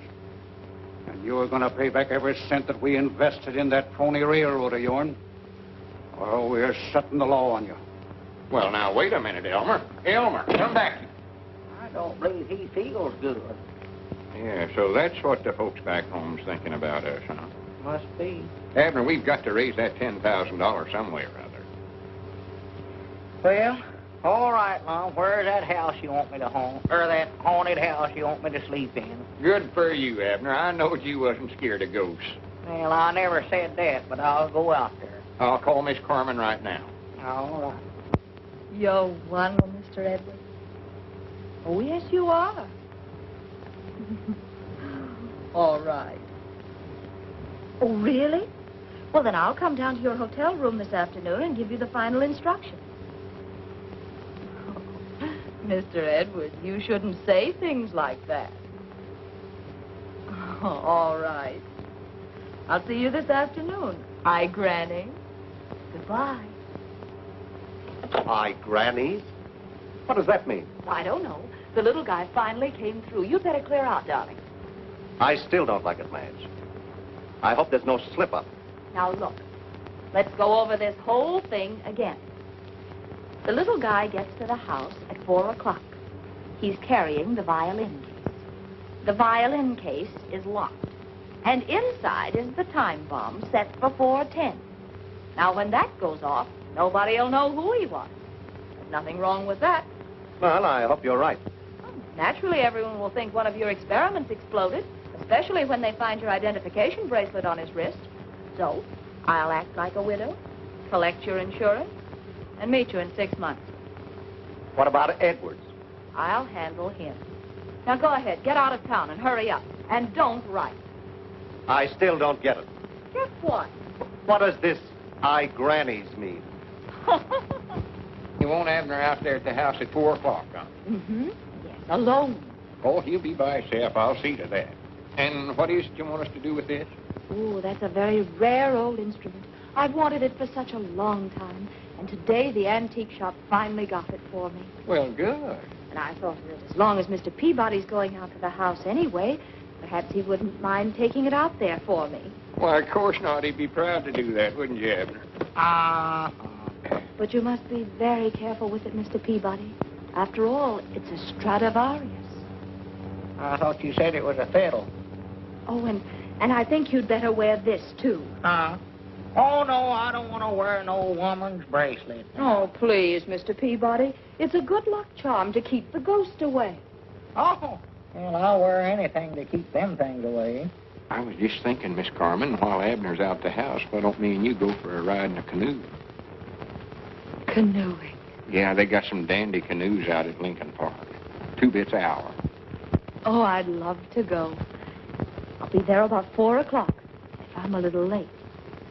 And you're going to pay back every cent that we invested in that phony railroad of yourn, or we're setting the law on you. Well, now, wait a minute, Elmer. Elmer, come back. I don't believe he feels good. Yeah, so that's what the folks back home's thinking about us, huh? Must be. Abner, we've got to raise that $10,000 some way or other. Well, all right, Mom. Where's that house you want me to haunt? Or that haunted house you want me to sleep in? Good for you, Abner. I knowed you wasn't scared of ghosts. Well, I never said that, but I'll go out there. I'll call Miss Carmen right now. All right. You're wonderful, Mr. Edwards. Oh, yes, you are. All right. Oh, really? Well, then I'll come down to your hotel room this afternoon and give you the final instructions. Mr. Edwards, you shouldn't say things like that. Oh, all right. I'll see you this afternoon. Aye, Granny. Goodbye. Aye, Grannies? What does that mean? I don't know. The little guy finally came through. You'd better clear out, darling. I still don't like it, Madge. I hope there's no slip-up. Now, look. Let's go over this whole thing again. The little guy gets to the house at 4 o'clock. He's carrying the violin case. The violin case is locked. And inside is the time bomb set for 4:10. Now, when that goes off, nobody'll know who he was. There's nothing wrong with that. Well, I hope you're right. Naturally, everyone will think one of your experiments exploded, especially when they find your identification bracelet on his wrist. So, I'll act like a widow, collect your insurance, and meet you in 6 months. What about Edwards? I'll handle him. Now, go ahead. Get out of town and hurry up. And don't write. I still don't get it. Get what? What does this "I Grannies" mean? You want Abner out there at the house at 4 o'clock, huh? Mm-hmm. Yes, alone. Oh, he'll be by himself. I'll see to that. And what is it you want us to do with this? Oh, that's a very rare old instrument. I've wanted it for such a long time. And today the antique shop finally got it for me. Well, good. And I thought that as long as Mr. Peabody's going out to the house anyway, perhaps he wouldn't mind taking it out there for me. Why, of course not. He'd be proud to do that, wouldn't you, Abner? But you must be very careful with it, Mr. Peabody. After all, it's a Stradivarius. I thought you said it was a fiddle. Oh, and I think you'd better wear this, too. Oh, no, I don't want to wear no woman's bracelet. Oh, please, Mr. Peabody. It's a good luck charm to keep the ghost away. Oh, well, I'll wear anything to keep them things away. I was just thinking, Miss Carmen, while Abner's out the house, why don't me and you go for a ride in a canoe? Canoeing? Yeah, they got some dandy canoes out at Lincoln Park. 2 bits an hour. Oh, I'd love to go. I'll be there about 4 o'clock. If I'm a little late,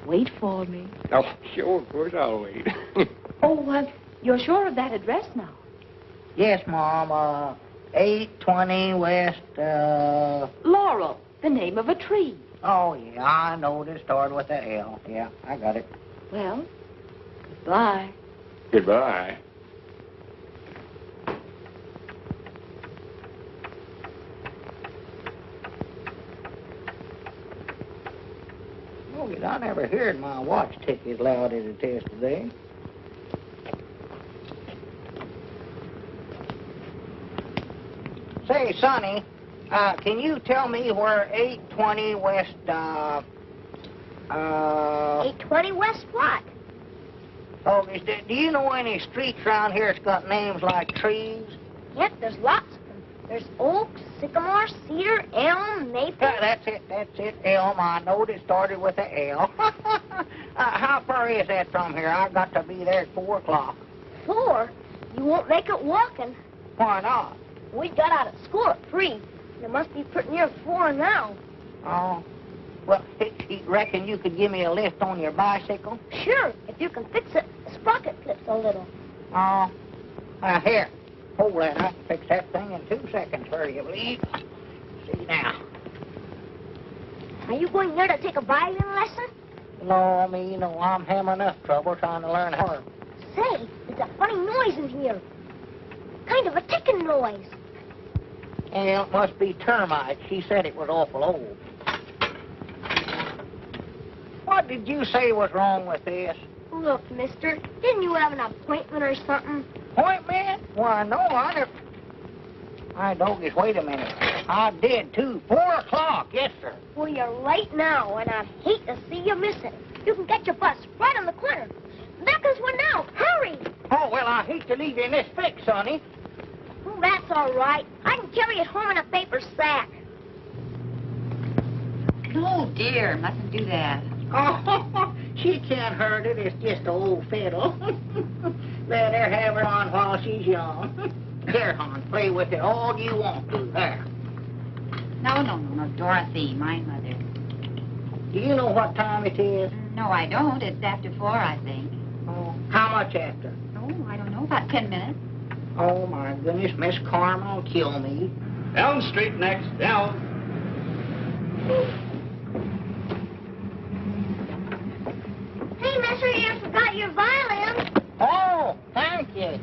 wait for me. Oh, sure, of course I'll wait. Oh, you're sure of that address now? Yes, Mom. 820 West, Laurel, the name of a tree. Oh, yeah, I know it started with a L. Yeah, I got it. Well, goodbye. Goodbye. Oh, I never heard my watch tick as loud as it is today. Say, Sonny, can you tell me where 820 West, 820 West what? Oh, do you know any streets around here that's got names like trees? Yep, there's lots of them. There's oak, sycamore, cedar, elm, maple. That's it, elm. I knowed it started with a L. How far is that from here? I've got to be there at 4 o'clock. 4? You won't make it walking. Why not? We got out of school at 3. It must be pretty near 4 now. Oh. Well, reckon you could give me a lift on your bicycle? Sure, if you can fix it. The sprocket clips a little. Oh. Here. Hold that. I can fix that thing in 2 seconds for you, please. See now. Are you going there to take a violin lesson? No, I'm having enough trouble trying to learn how. Say, there's a funny noise in here. Kind of a ticking noise. Yeah, it must be termites. She said it was awful old. What did you say was wrong with this? Look, mister, didn't you have an appointment or something? Appointment? Why, no, I never... My doggies, wait a minute. I did, too. 4 o'clock, yes, sir. Well, you're late now, and I'd hate to see you miss it. You can get your bus right on the corner. There comes one now. Hurry! Oh, well, I hate to leave you in this fix, sonny. Oh, that's all right. I can carry it home in a paper sack. Oh, dear, mustn't do that. Oh, she can't hurt it. It's just an old fiddle. Let her have her on while she's young. Here, hon, play with it all you want to. There. No, Dorothy, my mother. Do you know what time it is? No, I don't. It's after 4, I think. Oh, how much after? Oh, I don't know, about 10 minutes. Oh, my goodness, Miss Carmen will kill me. Elm Street next. Elm. Hey, mister, you forgot your violin. Oh, thank you.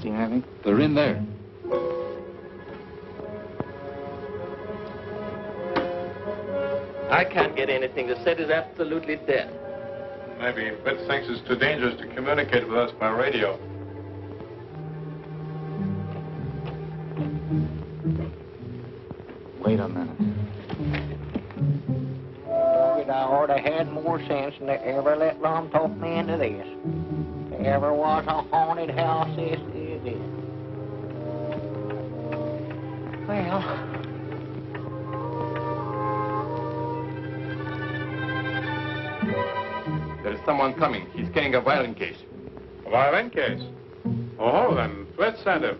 See anything? They're in there. I can't get anything. The set is absolutely dead. Maybe Fitz thinks it's too dangerous to communicate with us by radio. Wait a minute. I ought to had more sense than to ever let Lum talk me into this. If there ever was a haunted house, this is it. Well... There's someone coming. He's carrying a violin case. A violin case? Oh, then Fitz sent him.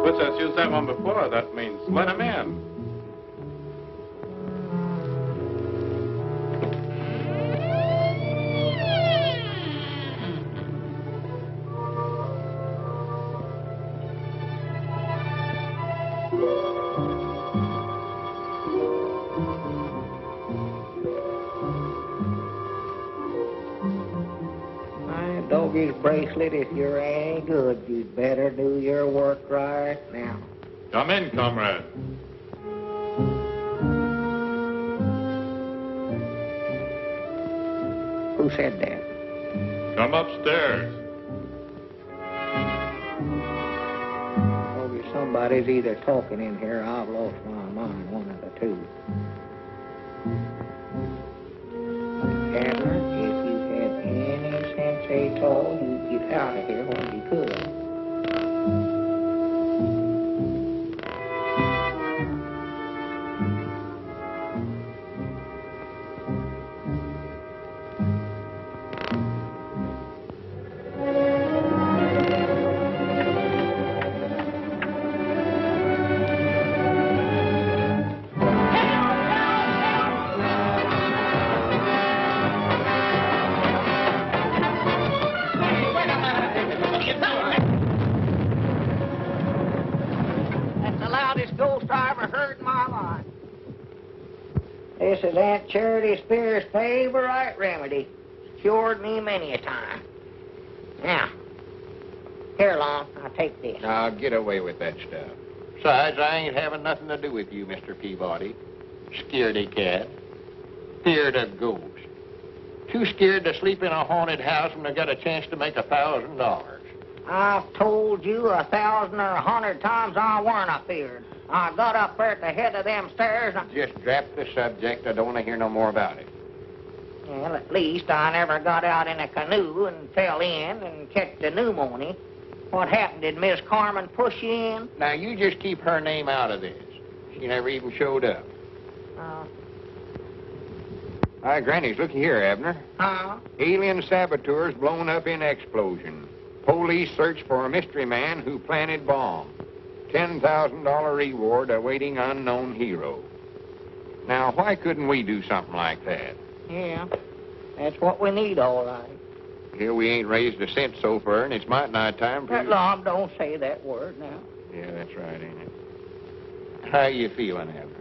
Fitz has used that one before. That means let him in. Doggy's bracelet, if you're any good, you'd better do your work right now. Come in, comrade. Who said that? Come upstairs. Doggy, somebody's either talking in here or I've lost my mind, one of the two. Abner, if you had any sense at all, you'd get out of here when you could. This is Aunt Charity Spears' favorite remedy. Cured me many a time. Now, here, Long, I'll take this. Now, get away with that stuff. Besides, I ain't having nothing to do with you, Mr. Peabody. Scaredy cat. Feared of ghosts. Too scared to sleep in a haunted house when I got a chance to make $1,000. I've told you 1,000 or 100 times I weren't afeard. I got up there at the head of them stairs and... Just drop the subject. I don't want to hear no more about it. Well, at least I never got out in a canoe and fell in and catch the pneumonia. What happened? Did Miss Carmen push you in? Now, you just keep her name out of this. She never even showed up. Hi, Grannies, looky here, Abner. Huh? Alien saboteurs blown up in explosion. Police search for a mystery man who planted bomb. $10,000 reward awaiting unknown hero. Now, why couldn't we do something like that? Yeah, that's what we need, all right. Here we ain't raised a cent so far, and it's might nigh time for you. Lom, don't say that word now. Yeah, that's right, ain't it? How you feeling, Abner?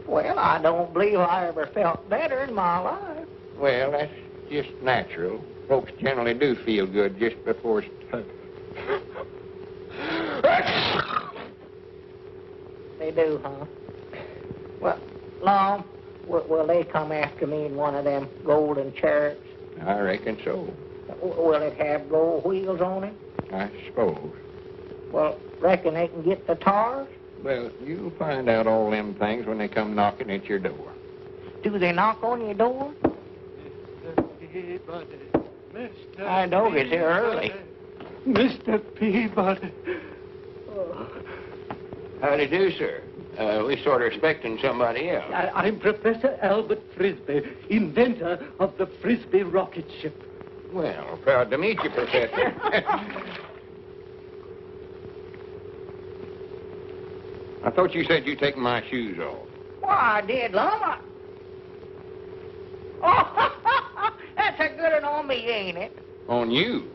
Well, I don't believe I ever felt better in my life. Well, that's just natural. Folks generally do feel good just before... They do, huh? Well, Lom, will they come after me in one of them golden chariots? I reckon so. Will it have gold wheels on it? I suppose. Well, reckon they can get the tars? Well, you'll find out all them things when they come knocking at your door. Do they knock on your door? Mr. I know it's here early. Mr. Peabody. How do you do, sir? We sort of expecting somebody else. I'm Professor Albert Frisbee, inventor of the Frisbee rocket ship. Well, proud to meet you, Professor. I thought you said you'd taken my shoes off. Why, I did, Lum. Oh, that's a good one on me, ain't it? On you?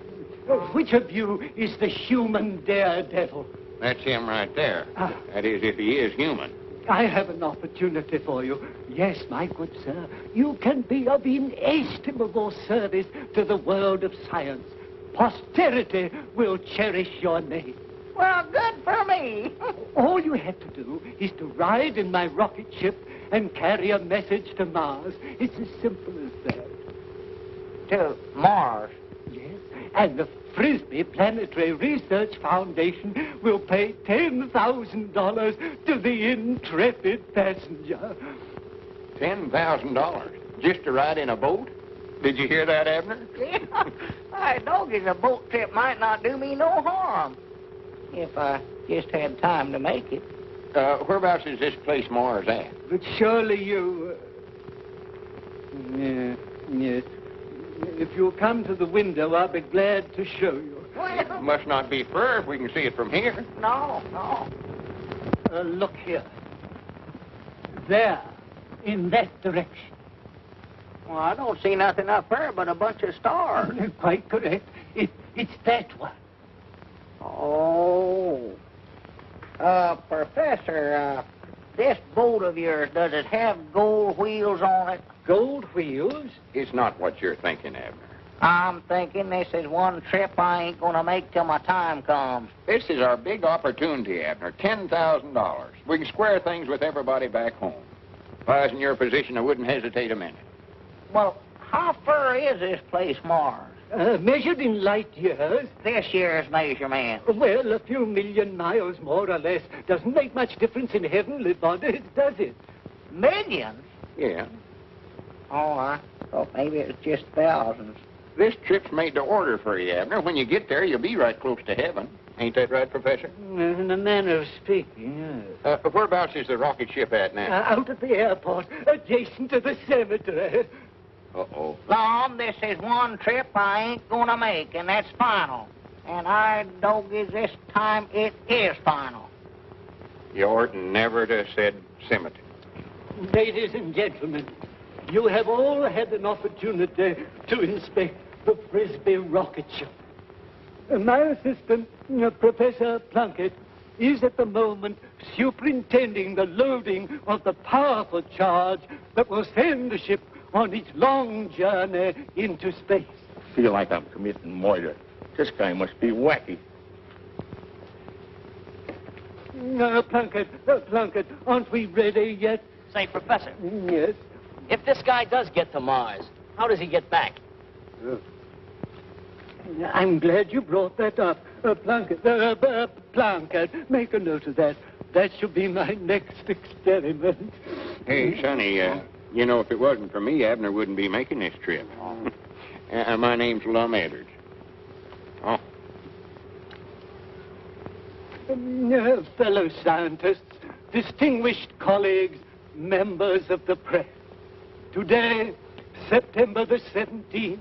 Which of you is the human daredevil? That's him right there. That is, if he is human. I have an opportunity for you. Yes, my good sir. You can be of inestimable service to the world of science. Posterity will cherish your name. Well, good for me. All you have to do is to ride in my rocket ship and carry a message to Mars. It's as simple as that. To Mars? Yes, and the Frisbee Planetary Research Foundation will pay $10,000 to the intrepid passenger. $10,000? Just to ride in a boat? Did you hear that, Abner? Yeah, I know a boat trip might not do me no harm. If I just had time to make it. Whereabouts is this place Mars at? But surely you... Yes. If you'll come to the window, I'll be glad to show you. Well, Must not be far if we can see it from here. No. Look here. There, in that direction. Well, I don't see nothing up there but a bunch of stars. Quite correct. It's that one. Oh. Professor, this boat of yours, does it have gold wheels on it? Gold wheels? It's not what you're thinking, Abner. I'm thinking this is one trip I ain't gonna make till my time comes. This is our big opportunity, Abner. $10,000. We can square things with everybody back home. If I was in your position, I wouldn't hesitate a minute. Well, how far is this place, Mars? Measured in light years. This year's measurement. Well, a few million miles, more or less. Doesn't make much difference in heavenly bodies, does it? Millions? Yeah. Oh, I thought maybe it was just thousands. This trip's made to order for you, Abner. When you get there, you'll be right close to heaven. Ain't that right, Professor? In a manner of speaking, yes. Whereabouts is the rocket ship at now? Out at the airport, adjacent to the cemetery. Uh-oh. Lom, this is one trip I ain't gonna make, and that's final. And I doggies this time it is final. You ought never to have said cemetery. Ladies and gentlemen, you have all had an opportunity to inspect the Frisbee rocket ship. My assistant, Professor Plunkett, is at the moment superintending the loading of the powerful charge that will send the ship on its long journey into space. I feel like I'm committing murder. This guy must be wacky. Plunkett, aren't we ready yet? Say, Professor. Yes? If this guy does get to Mars, how does he get back? I'm glad you brought that up. Plunkett, make a note of that. That should be my next experiment. Hey, Sonny, You know, if it wasn't for me, Abner wouldn't be making this trip. My name's Lum Edwards. Oh. Fellow scientists, distinguished colleagues, members of the press. Today, September the 17th,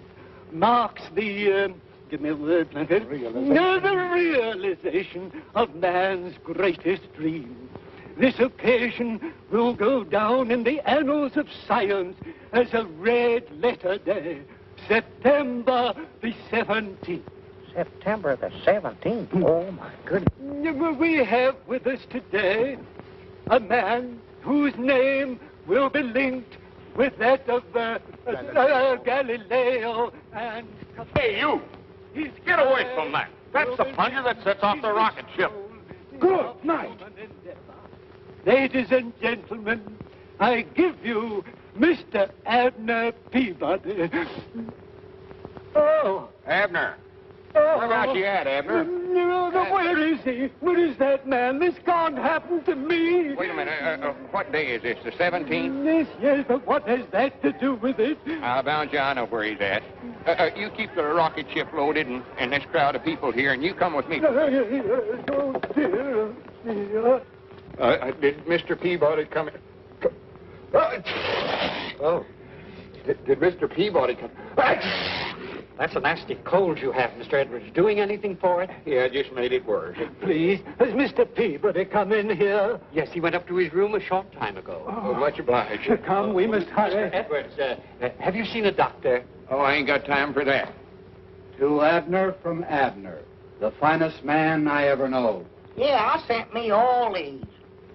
marks the, give me a word, Plunkett. The realization of man's greatest dream. This occasion will go down in the annals of science as a red letter day, September the 17th. September the 17th? Oh, my goodness. We have with us today a man whose name will be linked with that of Galileo and... Hey, you! Get away from that. That's the plunger that sets off the rocket ship. Good night. Ladies and gentlemen, I give you Mr. Abner Peabody. Oh. Abner. Where about you at, Abner? Where is he? Where is that man? This can't happen to me. Wait a minute. What day is this? The 17th? Yes, but what has that to do with it? I'll bound you, I know where he's at. You keep the rocket ship loaded and this crowd of people here, and you come with me. Oh, dear. Did Mr. Peabody come in? Oh. Did Mr. Peabody come? That's a nasty cold you have, Mr. Edwards. Doing anything for it? Yeah, just made it worse. Please, has Mr. Peabody come in here? Yes, he went up to his room a short time ago. Oh, much obliged. Come, we must hurry. Mr. Edwards, have you seen a doctor? Oh, I ain't got time for that. To Abner from Abner, the finest man I ever know. Yeah, I sent me all these.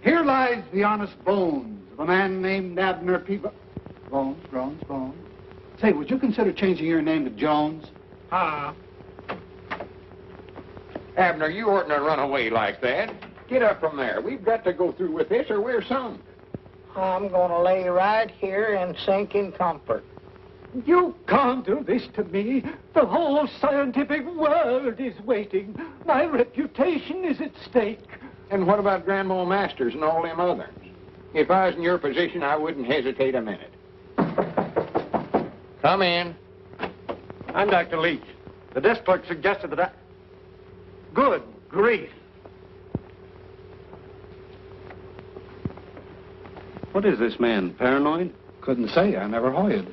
Here lies the honest bones of a man named Abner Peabody. Bones. Say, would you consider changing your name to Jones? Abner, you oughtn't to run away like that. Get up from there. We've got to go through with this or we're sunk. I'm going to lay right here and sink in comfort. You can't do this to me. The whole scientific world is waiting. My reputation is at stake. And what about Grandma Masters and all them others? If I was in your position, I wouldn't hesitate a minute. Come in. I'm Dr. Leach. The desk clerk suggested that I... Good grief. What is this man, paranoid? Couldn't say. I never hoyed.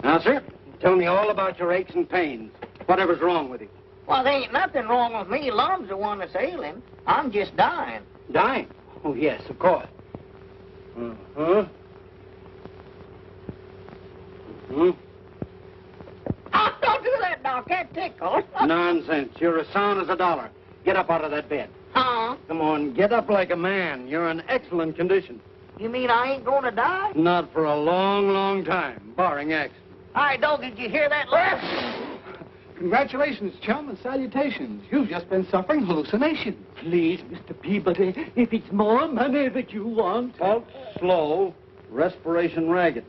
Now, sir, tell me all about your aches and pains. Whatever's wrong with you. Well, there ain't nothing wrong with me. Lum's the one that's ailing. I'm just dying. Dying? Oh, yes, of course. Oh, don't do that, Doc. That tickles. Nonsense. You're as sound as a dollar. Get up out of that bed. Huh? Come on, get up like a man. You're in excellent condition. You mean I ain't going to die? Not for a long, long time, barring accident. All right, Doc, did you hear that? Congratulations, chum, and salutations. You've just been suffering hallucinations. Please, Mr. Peabody, if it's more money that you want... Pulse slow, respiration ragged.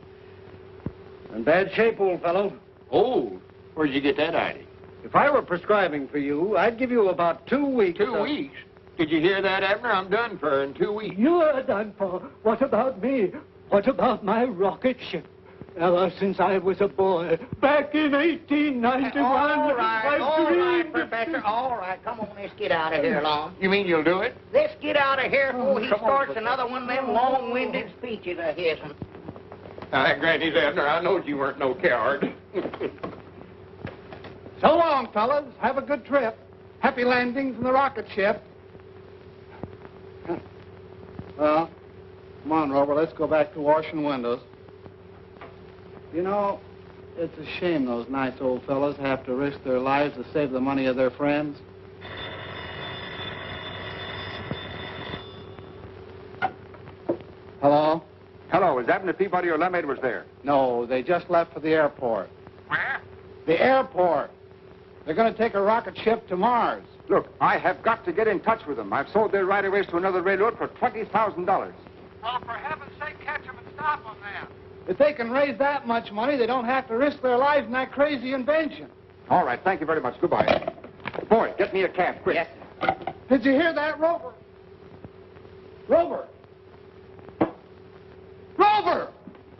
In bad shape, old fellow. Old? Where'd you get that idea? If I were prescribing for you, I'd give you about 2 weeks. 2 weeks? Did you hear that, Abner? I'm done for in 2 weeks. You're done for. What about me? What about my rocket ship? Ever since I was a boy, back in 1891, all right, dreamed... Professor. All right, come on, let's get out of here, Long. You mean you'll do it? Let's get out of here before he starts another one of them long-winded speeches of his. Granny's Abner, I knowed you weren't no coward. So long, fellas. Have a good trip. Happy landings in the rocket ship. Well, come on, Rover. Let's go back to washing windows. You know, it's a shame those nice old fellas have to risk their lives to save the money of their friends. Hello? Hello, is Abner Peabody or Lum Edwards there? No, they just left for the airport. Where? The airport. They're going to take a rocket ship to Mars. Look, I have got to get in touch with them. I've sold their right-of-ways to another railroad for $20,000. Well, for heaven's sake, catch them and stop them then. If they can raise that much money, they don't have to risk their lives in that crazy invention. All right, thank you very much. Goodbye. Boy, get me a cab, quick. Yes, sir. Did you hear that, Rover? Rover, Grover!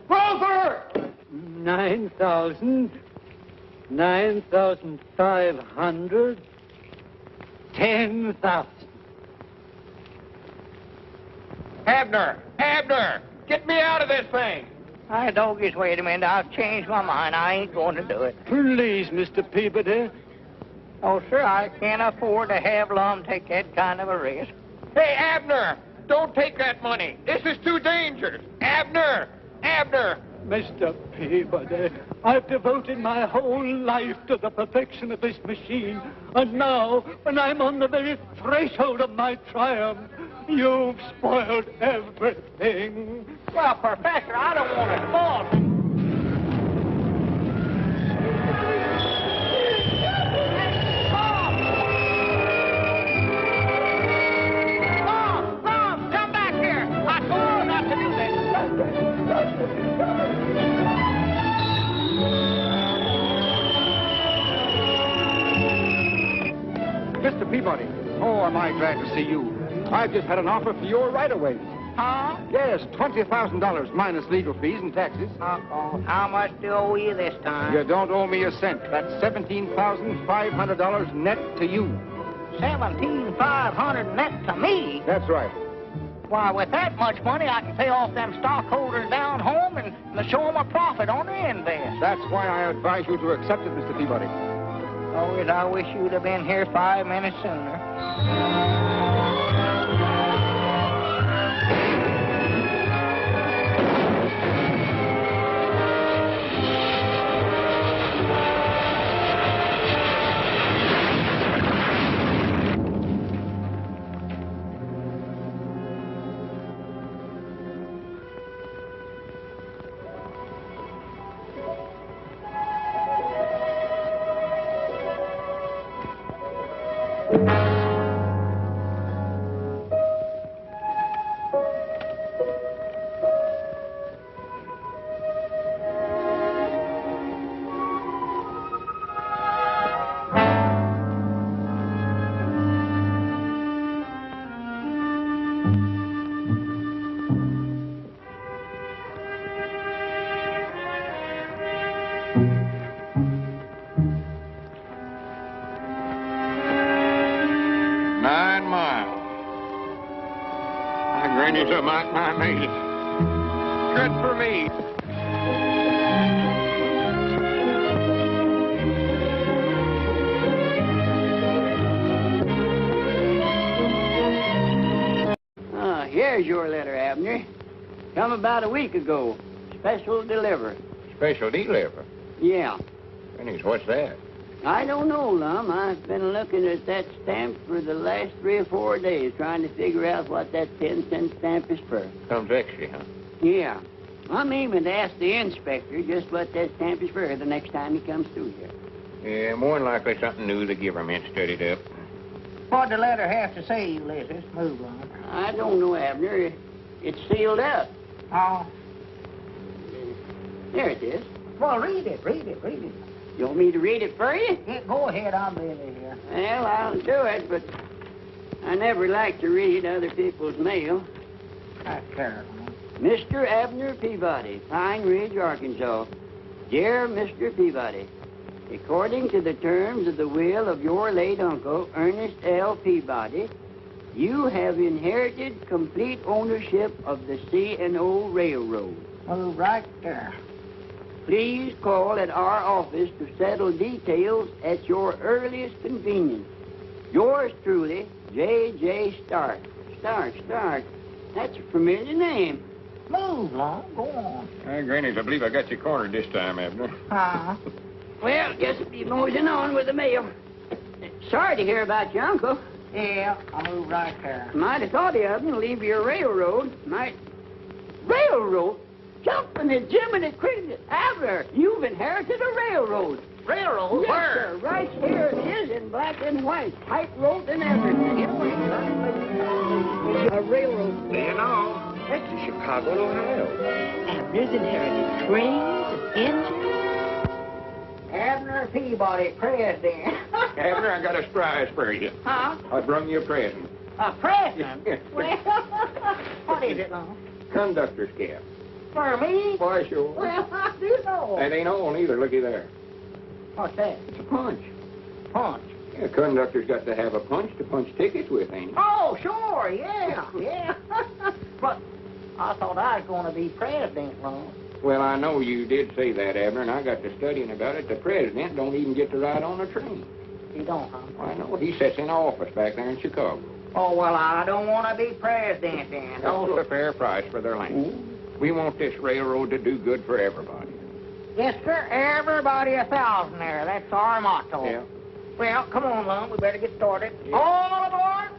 Grover! 9,000, 9,500, 10,000. Abner! Abner! Get me out of this thing! Doggies, wait a minute. I've changed my mind. I ain't going to do it. Please, Mr. Peabody. Oh, sir, I can't afford to have Lum take that kind of a risk. Hey, Abner! Don't take that money. This is too dangerous. Abner! Abner! Mr. Peabody, I've devoted my whole life to the perfection of this machine. And now, when I'm on the very threshold of my triumph, you've spoiled everything. Well, Professor, I don't want to spoil. Mom, come back here. I told you not to do this. Mr. Peabody, oh, am I glad to see you. I've just had an offer for your right-of-ways. Huh? Yes, $20,000 minus legal fees and taxes. Uh-oh. How much do I owe you this time? You don't owe me a cent. That's $17,500 net to you. $17,500 net to me? That's right. Why, with that much money, I can pay off them stockholders down home and show them a profit on the invest. That's why I advise you to accept it, Mr. Peabody. Oh, yes, I wish you'd have been here 5 minutes sooner. I made it. Good for me. Here's your letter, Abner. Come about a week ago. Special delivery. Special delivery? Yeah. Goodness, what's that? I don't know, Lum. I've been looking at that stamp for the last 3 or 4 days, trying to figure out what that 10-cent stamp is for. Comes extra, huh? Yeah. I'm aiming to ask the inspector just what that stamp is for the next time he comes through here. Yeah, more than likely something new the government studied up. What'd the letter have to say, Ulysses? Move on. I don't know, Abner. It's sealed up. Oh. There it is. Well, read it. You want me to read it for you? Yeah, go ahead, I'm busy here. Well, I'll do it, but I never like to read other people's mail. That's terrible. Mr. Abner Peabody, Pine Ridge, Arkansas. Dear Mr. Peabody, according to the terms of the will of your late uncle, Ernest L. Peabody, you have inherited complete ownership of the C&O Railroad. Oh, right there. Please call at our office to settle details at your earliest convenience. Yours truly, J.J. Stark. Stark. That's a familiar name. Move, Long. Go on. Grannies, I believe I got you cornered this time, Abner. Huh? Well, just be moseying on with the mail. Sorry to hear about your uncle. Yeah, I'll move right there. Might have thought of you leave your railroad. Railroad? Jumping and Jiminy Cricket. Abner, you've inherited a railroad. Railroad? Yes, Where? sir. Right here it is in black and white. Tightrope and everything. A railroad. Do you know? That's in Chicago, Ohio. Abner's inherited trains and engines. Abner Peabody, president. Abner, I got a surprise for you. Huh? I brung you a present. A present? Well, what is it, Long? Conductor's cap. For me? Why, sure. Well, I do know. That ain't all either. Looky there. What's that? It's a punch. Punch. Yeah, conductor's got to have a punch to punch tickets with, ain't he? Oh, sure, yeah, yeah. But I thought I was going to be president, Lon. Well, I know you did say that, Abner, and I got to studying about it. The president don't even get to ride on a train. You don't, huh? I know. He sits in office back there in Chicago. Oh, well, I don't want to be president then. That's a fair price for their land. We want this railroad to do good for everybody. Yes, sir. Everybody a thousandaire. That's our motto. Yeah. Well, come on, Lon. We better get started. Yeah. All aboard!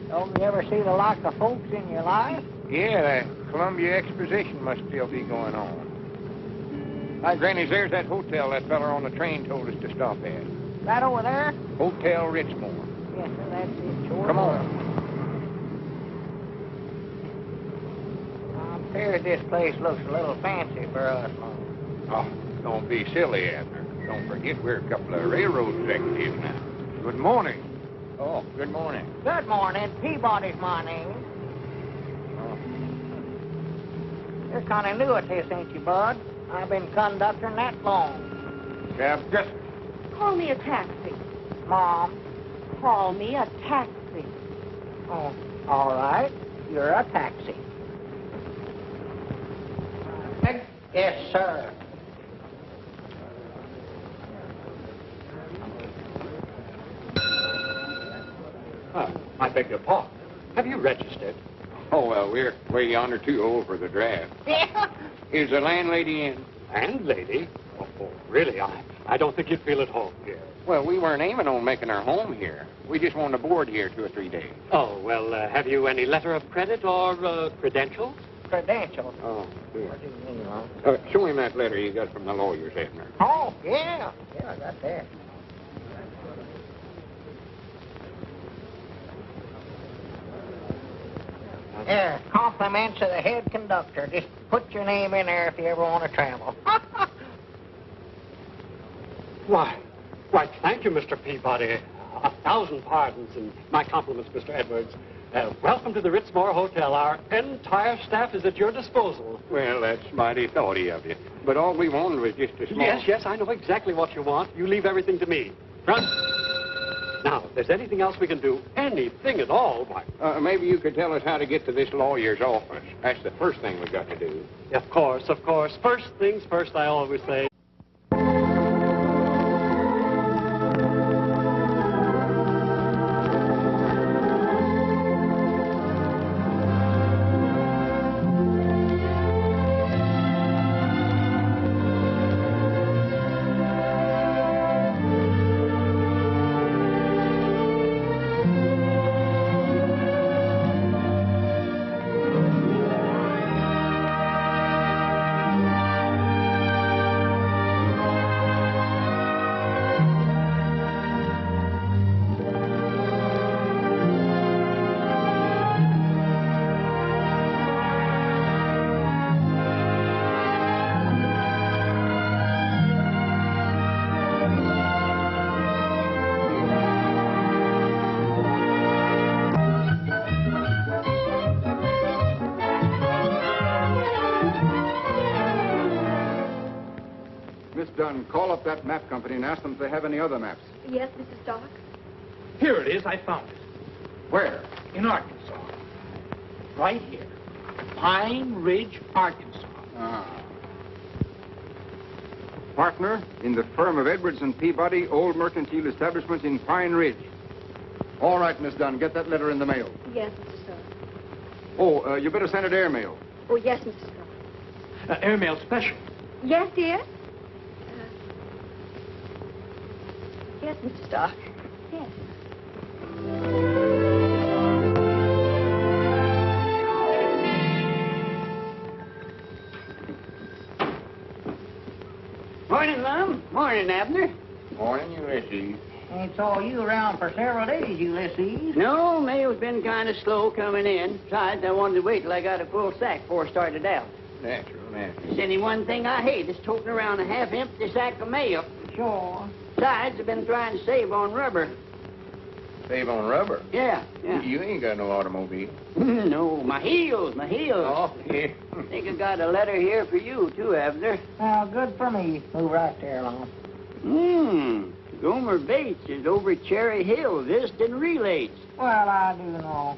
Don't you ever see the like of folks in your life? Yeah, the Columbia Exposition must still be going on. Hi, Granny, there's that hotel that feller on the train told us to stop at. That over there? Hotel Richmore. Yes, sir, that's it. Sure. Come on. I'm afraid this place looks a little fancy for us, Lon. Oh, don't be silly, Abner. Don't forget we're a couple of railroad executives now. Good morning. Oh, good morning. Good morning. Peabody's my name. You're kind of new at this, ain't you, Bud? I've been conducting that long. Cab, just... Call me a taxi. Mom. Call me a taxi. Oh, all right. You're a taxi. Yes, sir. I beg your pardon. Have you registered? Oh, well, we're way yonder too old for the draft. Is the landlady in? Landlady? Oh, really? I don't think you'd feel at home here. Well, we weren't aiming on making our home here. We just wanted to board here 2 or 3 days. Oh, well, have you any letter of credit or credentials? Credentials? Oh, good. What do you mean, Lon? Show him that letter you got from the lawyers, Abner. Oh, yeah. Yeah, I got that. Yeah, compliments of the head conductor. Just put your name in there if you ever want to travel. Why, thank you, Mr. Peabody. 1,000 pardons, and my compliments, Mr. Edwards. Welcome to the Ritzmore Hotel. Our entire staff is at your disposal. Well, that's mighty thoughty of you. But all we wanted was just a small... Yes, I know exactly what you want. You leave everything to me. Front. Now, if there's anything else we can do, anything at all, why... maybe you could tell us how to get to this lawyer's office. That's the first thing we've got to do. Of course. First things first, I always say. Call up that map company and ask them if they have any other maps. Yes, Mr. Stark? Here it is. I found it. Where? In Arkansas. Right here. Pine Ridge, Arkansas. Ah. Partner in the firm of Edwards and Peabody, old mercantile establishment in Pine Ridge. All right, Miss Dunn, get that letter in the mail. Yes, Mr. Stark. Oh, you better send it airmail. Oh, yes, Mr. Stark. Airmail special. Yes, dear? Yes, Mr. Stark. Yes. Morning, Lum. Morning, Abner. Morning, Ulysses. Ain't saw you around for several days, Ulysses. No, mail's been kind of slow coming in. Besides, I wanted to wait till I got a full sack before I started out. Natural. There's any one thing I hate is toting around a half-empty sack of mail. Sure. Besides, I've been trying to save on rubber. Save on rubber? Yeah. You ain't got no automobile. No, my heels. Oh, yeah. I think I got a letter here for you, too, Abner. Well, good for me. Move right there, Lon. Gomer Bates is over Cherry Hill visiting relays. Well, I do know.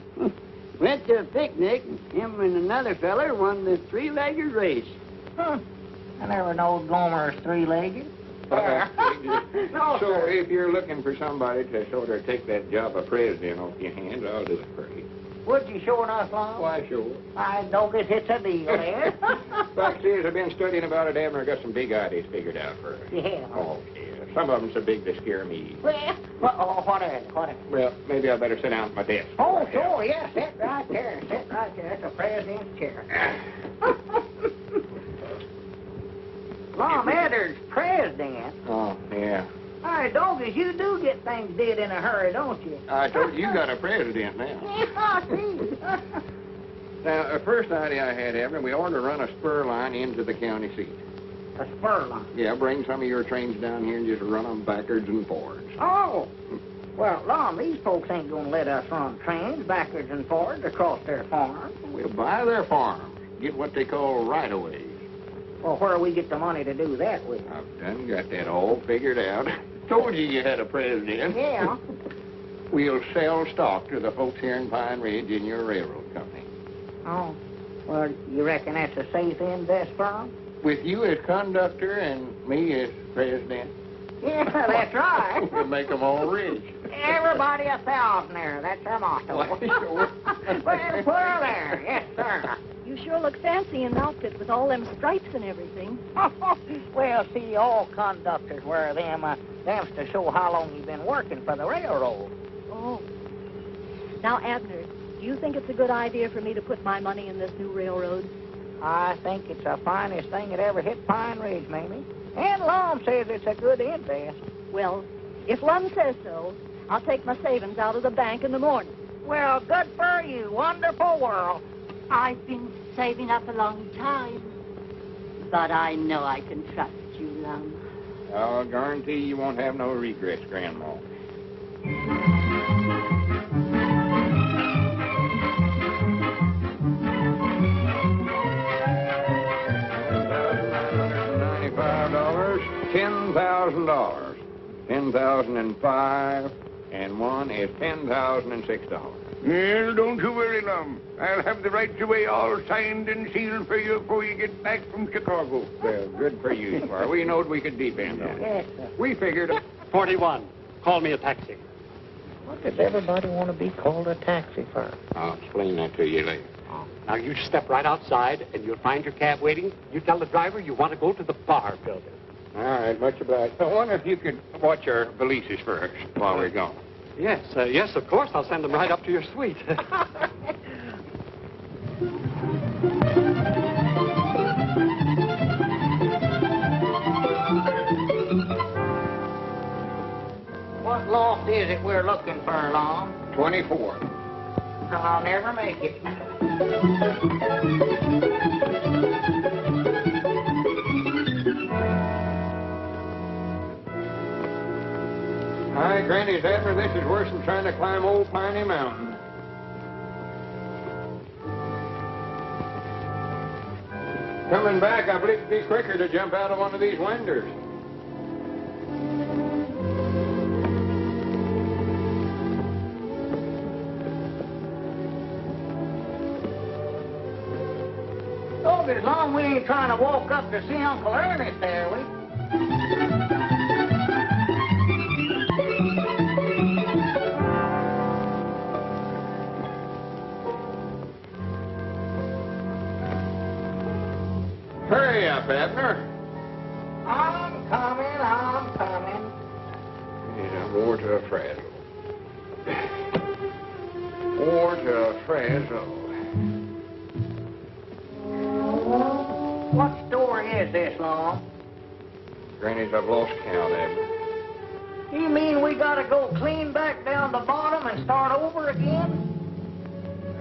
Went to a picnic, and him and another feller won the three-legged race. I never knowed Gomer's three-legged. No, so sir. If you're looking for somebody to sort of take that job of president off your hands, I'll do it for you. Would you sure enough, Lon? Why, sure. I don't guess it's a deal there. Fact is, I've been studying about it, Abner. I got some big ideas figured out for it. Yeah. Oh, yeah. Some of them so big they scare me. Well, what are they? Well, maybe I better sit down at my desk. Oh, sure, yeah. Sit right there. That's the president's chair. Lon Abner's president. Oh, yeah. Hey, doggies, you do get things did in a hurry, don't you? I told you got a president now. Yeah, I see. Now, the first idea I had, Abner, we ought to run a spur line into the county seat. A spur line? Yeah, bring some of your trains down here and just run them backwards and forwards. Oh. Well, Lon, these folks ain't going to let us run trains backwards and forwards across their farms. We'll buy their farms, get what they call right-of-ways. Well, where do we get the money to do that with? I've done got that all figured out. Told you had a president. Yeah. We'll sell stock to the folks here in Pine Ridge in your railroad company. Oh. Well, you reckon that's a safe invest firm? With you as conductor and me as president. Yeah, that's right. We'll make them all rich. Everybody a thousandaire. That's our motto. Well, there. Yes, sir. You sure look fancy in an outfit with all them stripes and everything. Well, see, all conductors wear them. Them's to show how long you've been working for the railroad. Oh. Now, Abner, do you think it's a good idea for me to put my money in this new railroad? I think it's the finest thing that ever hit Pine Ridge, Mamie. And Lum says it's a good invest. Well, if Lum says so, I'll take my savings out of the bank in the morning. Well, good for you. Wonderful world. I've been saving up a long time. But I know I can trust you, Lum. I'll guarantee you won't have no regrets, Grandma. $10,000. 10,005, and one is $10,006. Well, don't you worry, Lum. I'll have the rights away all signed and sealed for you before you get back from Chicago. Well, good for you, Squire. We knowed we could depend on you. Yes, sir. We figured... 41. Call me a taxi. What does everybody want to be called a taxi for? I'll explain that to you later. Now, you step right outside, and you'll find your cab waiting. You tell the driver you want to go to the bar building. All right, much obliged. I wonder if you could watch our valises first while we're gone. Yes, yes, of course. I'll send them right up to your suite. What loft is it we're looking for, Lum? 24. I'll never make it. Hi, Granny's Abner. This is worse than trying to climb Old Piney Mountain. Coming back, I believe it'd be quicker to jump out of one of these windows. Oh, as long as we ain't trying to walk up to see Uncle Ernest there, we... Hurry up, Abner. I'm coming. Yeah, more to a frazzle. More to a frazzle. What story is this, Lum? Granny's, I've lost count, Abner. You mean we gotta go clean back down the bottom and start over again?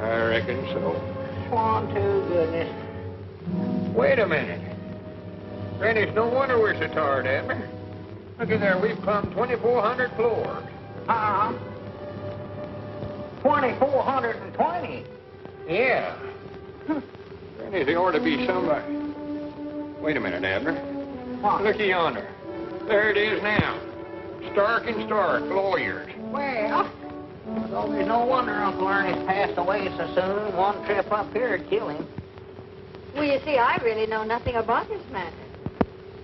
I reckon so. Swan to goodness. Wait a minute. Then it's no wonder we're so tired, Abner. Look at there, we've climbed 2,400 floors. 2,420. Yeah. Granny, there ought to be somebody. Wait a minute, Abner. What? Looky yonder. There it is now. Stark and Stark, lawyers. Well, though there's no wonder Uncle Ernest passed away so soon. One trip up here would kill him. Well, you see, I really know nothing about this matter.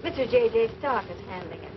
Mr. J.J. Stark is handling it.